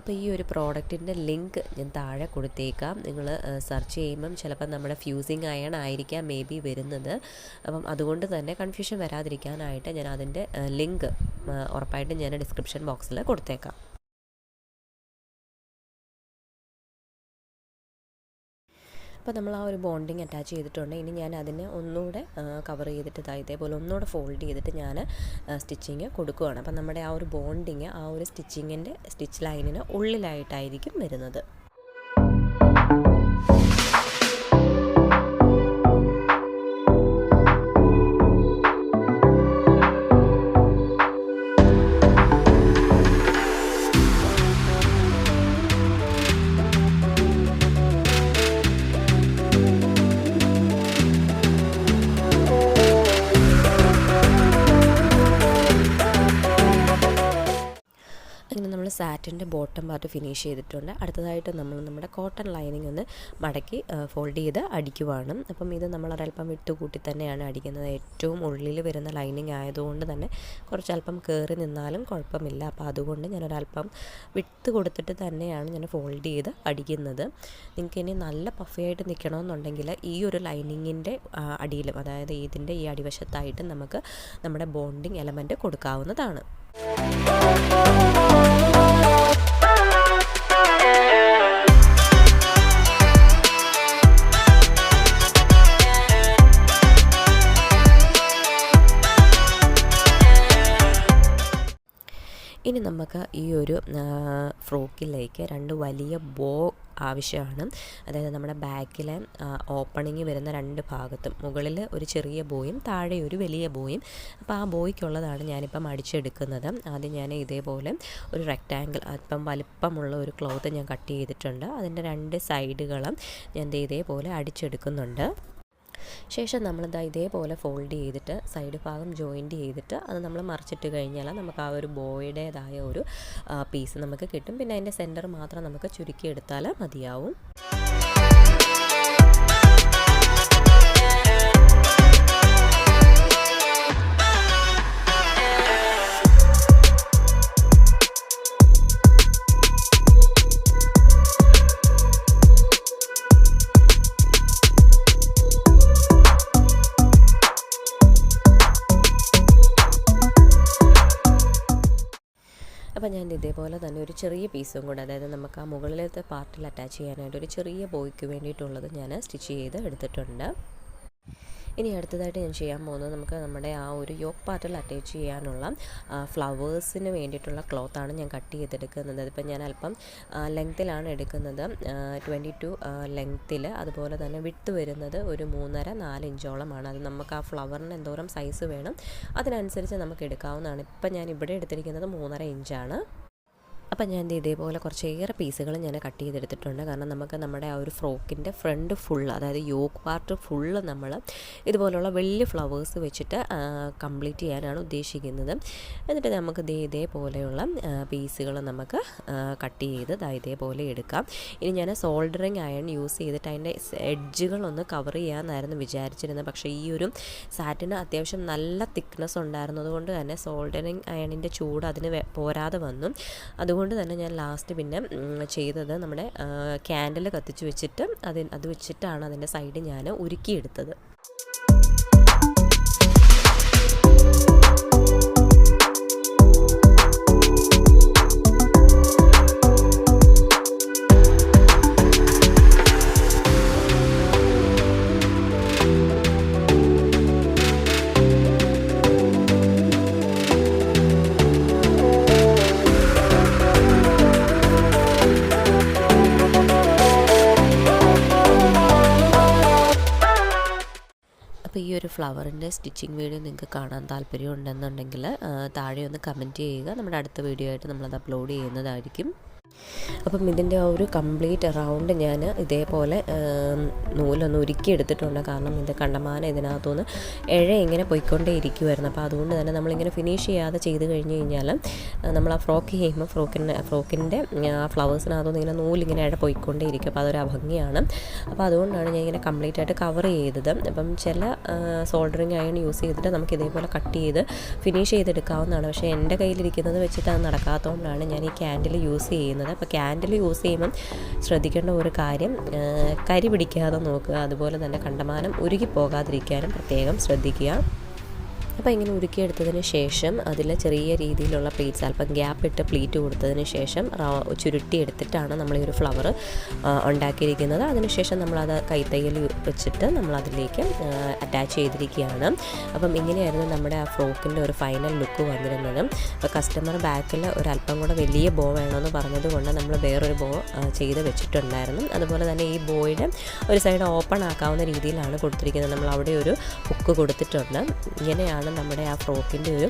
അപ്പോൾ ഈ ഒരു പ്രോഡക്റ്റിൻ്റെ ലിങ്ക് ഞാൻ താഴെ കൊടുത്തേക്കാം. നിങ്ങൾ സെർച്ച് ചെയ്യുമ്പം ചിലപ്പോൾ നമ്മുടെ ഫ്യൂസിങ് അയൺ ആയിരിക്കാം മേ ബി വരുന്നത്. അപ്പം അതുകൊണ്ട് തന്നെ കൺഫ്യൂഷൻ വരാതിരിക്കാനായിട്ട് ഞാൻ അതിൻ്റെ ലിങ്ക് ഉറപ്പായിട്ടും ഞാൻ ഡിസ്ക്രിപ്ഷൻ ബോക്സിൽ കൊടുത്തേക്കാം. അപ്പോൾ നമ്മൾ ആ ഒരു ബോണ്ടിങ് അറ്റാച്ച് ചെയ്തിട്ടുണ്ട്. ഇനി ഞാൻ അതിനെ ഒന്നുകൂടെ കവർ ചെയ്തിട്ട് ഇതേപോലെ ഒന്നുകൂടെ ഫോൾഡ് ചെയ്തിട്ട് ഞാൻ സ്റ്റിച്ചിങ് കൊടുക്കുകയാണ്. അപ്പം നമ്മുടെ ആ ഒരു ബോണ്ടിങ് ആ ഒരു സ്റ്റിച്ച് ലൈനിന് ഉള്ളിലായിട്ടായിരിക്കും വരുന്നത്. അങ്ങനെ നമ്മൾ സാറ്റിൻ്റെ ബോട്ടം പാർട്ട് ഫിനിഷ് ചെയ്തിട്ടുണ്ട്. അടുത്തതായിട്ട് നമ്മൾ നമ്മുടെ കോട്ടൺ ലൈനിങ് ഒന്ന് മടക്കി ഫോൾഡ് ചെയ്ത് അടിക്കുവാണ്. അപ്പം ഇത് നമ്മൾ ഒരല്പം വിട്ടുകൂട്ടി തന്നെയാണ് അടിക്കുന്നത്. ഏറ്റവും ഉള്ളിൽ വരുന്ന ലൈനിങ് ആയതുകൊണ്ട് തന്നെ കുറച്ചല്പം കയറി നിന്നാലും കുഴപ്പമില്ല. അപ്പോൾ അതുകൊണ്ട് ഞാനൊരല്പം വിട്ട് കൊടുത്തിട്ട് തന്നെയാണ് ഞാൻ ഫോൾഡ് ചെയ്ത് അടിക്കുന്നത്. നിങ്ങൾക്ക് ഇനി നല്ല പഫയായിട്ട് നിൽക്കണമെന്നുണ്ടെങ്കിൽ ഈ ഒരു ലൈനിങ്ങിൻ്റെ അടിയിലും, അതായത് ഇതിൻ്റെ ഈ അടിവശത്തായിട്ട് നമുക്ക് നമ്മുടെ ബോണ്ടിങ് എലമെൻറ്റ് കൊടുക്കാവുന്നതാണ്. ഇനി നമുക്ക് ഈ ഒരു ഫ്രോക്കിലേക്ക് 2 വലിയ ബോ ആവശ്യമാണ്. അതായത് നമ്മുടെ ബാക്കിലെ ഓപ്പണിങ് വരുന്ന 2 ഭാഗത്തും മുകളിൽ ഒരു ചെറിയ ബോയും താഴെ ഒരു വലിയ ബോയും. അപ്പോൾ ആ ബോയ്ക്കുള്ളതാണ് ഞാനിപ്പം അടിച്ചെടുക്കുന്നത്. ആദ്യം ഞാൻ ഇതേപോലെ ഒരു റെക്റ്റാങ്കിൾ അല്പം വലിപ്പമുള്ള ഒരു ക്ലോത്ത് ഞാൻ കട്ട് ചെയ്തിട്ടുണ്ട്. അതിൻ്റെ 2 സൈഡുകളും ഞാൻ ഇതേപോലെ അടിച്ചെടുക്കുന്നുണ്ട്. ശേഷം നമ്മളിതാ ഇതേപോലെ ഫോൾഡ് ചെയ്തിട്ട് സൈഡ് ഭാഗം ജോയിൻറ്റ് ചെയ്തിട്ട് അത് നമ്മൾ മറിച്ചിട്ട് കഴിഞ്ഞാൽ നമുക്ക് ആ ഒരു ബോയുടേതായ ഒരു പീസ് നമുക്ക് കിട്ടും. പിന്നെ അതിൻ്റെ സെൻറ്റർ മാത്രം നമുക്ക് ചുരുക്കിയെടുത്താൽ മതിയാവും. അപ്പോൾ ഞാൻ ഇതേപോലെ തന്നെ ഒരു ചെറിയ പീസും കൂടെ, അതായത് നമുക്ക് ആ മുകളിലത്തെ പാർട്ടിൽ അറ്റാച്ച് ചെയ്യാനായിട്ട് ഒരു ചെറിയ ബോയ്ക്ക് വേണ്ടിയിട്ടുള്ളത് ഞാൻ സ്റ്റിച്ച് ചെയ്ത് എടുത്തിട്ടുണ്ട്. ഇനി അടുത്തതായിട്ട് ഞാൻ ചെയ്യാൻ പോകുന്നത് നമുക്ക് നമ്മുടെ ആ ഒരു യോക്ക് പാർട്ടിൽ അറ്റാച്ച് ചെയ്യാനുള്ള ഫ്ലവേഴ്സിന് വേണ്ടിയിട്ടുള്ള ക്ലോത്താണ് ഞാൻ കട്ട് ചെയ്തെടുക്കുന്നത്. അതിപ്പോൾ ഞാൻ അല്പം ലെങ്ത്തിലാണ് എടുക്കുന്നത്, 22 ലെങ്ത്തിൽ. അതുപോലെ തന്നെ വിട്ട് വരുന്നത് ഒരു 3.5-4 ഇഞ്ചോളമാണ്. അത് നമുക്ക് ആ ഫ്ലവറിന് എന്തോരം സൈസ് വേണം അതിനനുസരിച്ച് നമുക്ക് എടുക്കാവുന്നതാണ്. ഇപ്പം ഞാൻ ഇവിടെ എടുത്തിരിക്കുന്നത് 3.5 ഇഞ്ചാണ്. അപ്പം ഞാൻ ഇതേപോലെ കുറച്ചേറെ പീസുകൾ ഞാൻ കട്ട് ചെയ്തെടുത്തിട്ടുണ്ട്. കാരണം നമുക്ക് നമ്മുടെ ആ ഒരു ഫ്രോക്കിൻ്റെ ഫ്രണ്ട് ഫുള്ള്, അതായത് യോക്ക് പാർട്ട് ഫുള്ള് നമ്മൾ ഇതുപോലുള്ള വലിയ ഫ്ലവേഴ്സ് വെച്ചിട്ട് കംപ്ലീറ്റ് ചെയ്യാനാണ് ഉദ്ദേശിക്കുന്നത്. എന്നിട്ട് നമുക്ക് ഇതേപോലെയുള്ള പീസുകൾ നമുക്ക് കട്ട് ചെയ്ത് ഇതേപോലെ എടുക്കാം. ഇനി ഞാൻ സോൾഡറിങ് അയൺ യൂസ് ചെയ്തിട്ട് അതിൻ്റെ എഡ്ജുകളൊന്ന് കവർ ചെയ്യാമെന്നായിരുന്നു വിചാരിച്ചിരുന്നത്. പക്ഷേ ഈ ഒരു സാറ്റിന് അത്യാവശ്യം നല്ല തിക്നെസ് ഉണ്ടായിരുന്നതുകൊണ്ട് തന്നെ സോൾഡറിങ് അയണിൻ്റെ ചൂട് അതിന് പോരാതെ വന്നു. അതുകൊണ്ട് തന്നെ ഞാൻ ലാസ്റ്റ് പിന്നെ ചെയ്തത് നമ്മുടെ ക്യാൻഡിൽ കത്തിച്ച് വെച്ചിട്ട് അത് വെച്ചിട്ടാണ് അതിൻ്റെ സൈഡ് ഞാൻ ഉരുക്കിയെടുത്തത്. ഒരു ഫ്ലവറിൻ്റെ സ്റ്റിച്ചിങ് വീഡിയോ നിങ്ങൾക്ക് കാണാൻ താല്പര്യം ഉണ്ടെന്നുണ്ടെങ്കിൽ താഴെ ഒന്ന് കമൻറ്റ് ചെയ്യുക. നമ്മുടെ അടുത്ത വീഡിയോ ആയിട്ട് നമ്മളത് അപ്ലോഡ് ചെയ്യുന്നതായിരിക്കും. അപ്പം ഇതിൻ്റെ ആ ഒരു കംപ്ലീറ്റ് റൗണ്ട് ഞാൻ ഇതേപോലെ നൂലൊന്ന് ഉരുക്കി എടുത്തിട്ടുണ്ട്. കാരണം ഇത് കണ്ടമാനം ഇതിനകത്തുനിന്ന് ഇങ്ങനെ പോയിക്കൊണ്ടേ ഇരിക്കുമായിരുന്നു. അപ്പോൾ അതുകൊണ്ട് തന്നെ നമ്മളിങ്ങനെ ഫിനിഷ് ചെയ്യാതെ ചെയ്ത് കഴിഞ്ഞ് കഴിഞ്ഞാൽ നമ്മൾ ആ ഫ്രോക്ക് ചെയ്യുമ്പോൾ ഫ്രോക്കിൻ്റെ ആ ഫ്ലവേഴ്സിനകത്തുനിന്ന് ഇങ്ങനെ നൂലിങ്ങനെ പോയിക്കൊണ്ടേ ഇരിക്കും. അപ്പോൾ അതൊരു അഭംഗിയാണ്. അപ്പോൾ അതുകൊണ്ടാണ് ഞാൻ ഇങ്ങനെ കംപ്ലീറ്റ് ആയിട്ട് കവർ ചെയ്തത്. അപ്പം ചില സോൾഡറിങ് അയൺ യൂസ് ചെയ്തിട്ട് നമുക്ക് ഇതേപോലെ കട്ട് ചെയ്ത് ഫിനിഷ് ചെയ്തെടുക്കാവുന്നതാണ്. പക്ഷേ എൻ്റെ കയ്യിലിരിക്കുന്നത് വെച്ചിട്ട് അത് നടക്കാത്തതുകൊണ്ടാണ് ഞാൻ ഈ ക്യാൻഡിൽ യൂസ് ചെയ്യുന്നത്. അപ്പോൾ ക്യാൻഡിൽ യൂസ് ചെയ്യുമ്പം ശ്രദ്ധിക്കേണ്ട ഒരു കാര്യം, കരി പിടിക്കാതെ നോക്കുക. അതുപോലെ തന്നെ കണ്ടമാനം ഉരുകി പോകാതിരിക്കാനും പ്രത്യേകം ശ്രദ്ധിക്കുക. അപ്പോൾ ഇങ്ങനെ ഉരുക്കിയെടുത്തതിന് ശേഷം അതിൽ ചെറിയ രീതിയിലുള്ള പ്ലീറ്റ്സ്, അല്പം ഗ്യാപ്പ് ഇട്ട് പ്ലീറ്റ് കൊടുത്തതിന് ശേഷം ചുരുട്ടിയെടുത്തിട്ടാണ് നമ്മൾ ഈ ഒരു ഫ്ലവർ ഉണ്ടാക്കിയിരിക്കുന്നത്. അതിനുശേഷം നമ്മളത് കൈത്തയ്യൽ വെച്ചിട്ട് നമ്മളതിലേക്ക് അറ്റാച്ച് ചെയ്തിരിക്കുകയാണ്. അപ്പം ഇങ്ങനെയായിരുന്നു നമ്മുടെ ആ ഫ്രോക്കിൻ്റെ ഒരു ഫൈനൽ ലുക്ക് വന്നിരുന്നത്. അപ്പോൾ കസ്റ്റമർ ബാക്കിൽ ഒരല്പം കൂടെ വലിയ ബോ വേണമെന്ന് പറഞ്ഞതുകൊണ്ട് നമ്മൾ വേറൊരു ബോ ചെയ്ത് വെച്ചിട്ടുണ്ടായിരുന്നു. അതുപോലെ തന്നെ ഈ ബോയുടെ ഒരു സൈഡ് ഓപ്പൺ ആക്കാവുന്ന രീതിയിലാണ് കൊടുത്തിരിക്കുന്നത്. നമ്മൾ അവിടെ ഒരു ഹുക്ക് കൊടുത്തിട്ടുണ്ട്. ഇങ്ങനെയാണ് നമ്മുടെ ആ ഫ്രോക്കിൻ്റെ ഒരു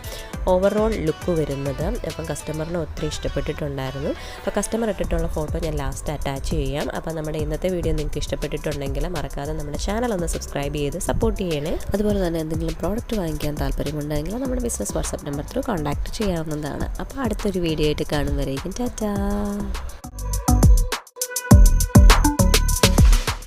ഓവറോൾ ലുക്ക് വരുന്നത്. അപ്പം കസ്റ്റമറിന് ഒത്തിരി ഇഷ്ടപ്പെട്ടിട്ടുണ്ടായിരുന്നു. അപ്പോൾ കസ്റ്റമർ ഇട്ടിട്ടുള്ള ഫോട്ടോ ഞാൻ ലാസ്റ്റ് അറ്റാച്ച് ചെയ്യാം. അപ്പോൾ നമ്മുടെ ഇന്നത്തെ വീഡിയോ നിങ്ങൾക്ക് ഇഷ്ടപ്പെട്ടിട്ടുണ്ടെങ്കിൽ മറക്കാതെ നമ്മുടെ ചാനൽ ഒന്ന് സബ്സ്ക്രൈബ് ചെയ്ത് സപ്പോർട്ട് ചെയ്യണേ. അതുപോലെ തന്നെ എന്തെങ്കിലും പ്രോഡക്റ്റ് വാങ്ങിക്കാൻ താല്പര്യമുണ്ടെങ്കിൽ നമ്മുടെ business WhatsApp number through contact ചെയ്യാവുന്നതാണ്. അപ്പോൾ അടുത്തൊരു വീഡിയോ ആയിട്ട് കാണും വരേക്കും ടാറ്റാ.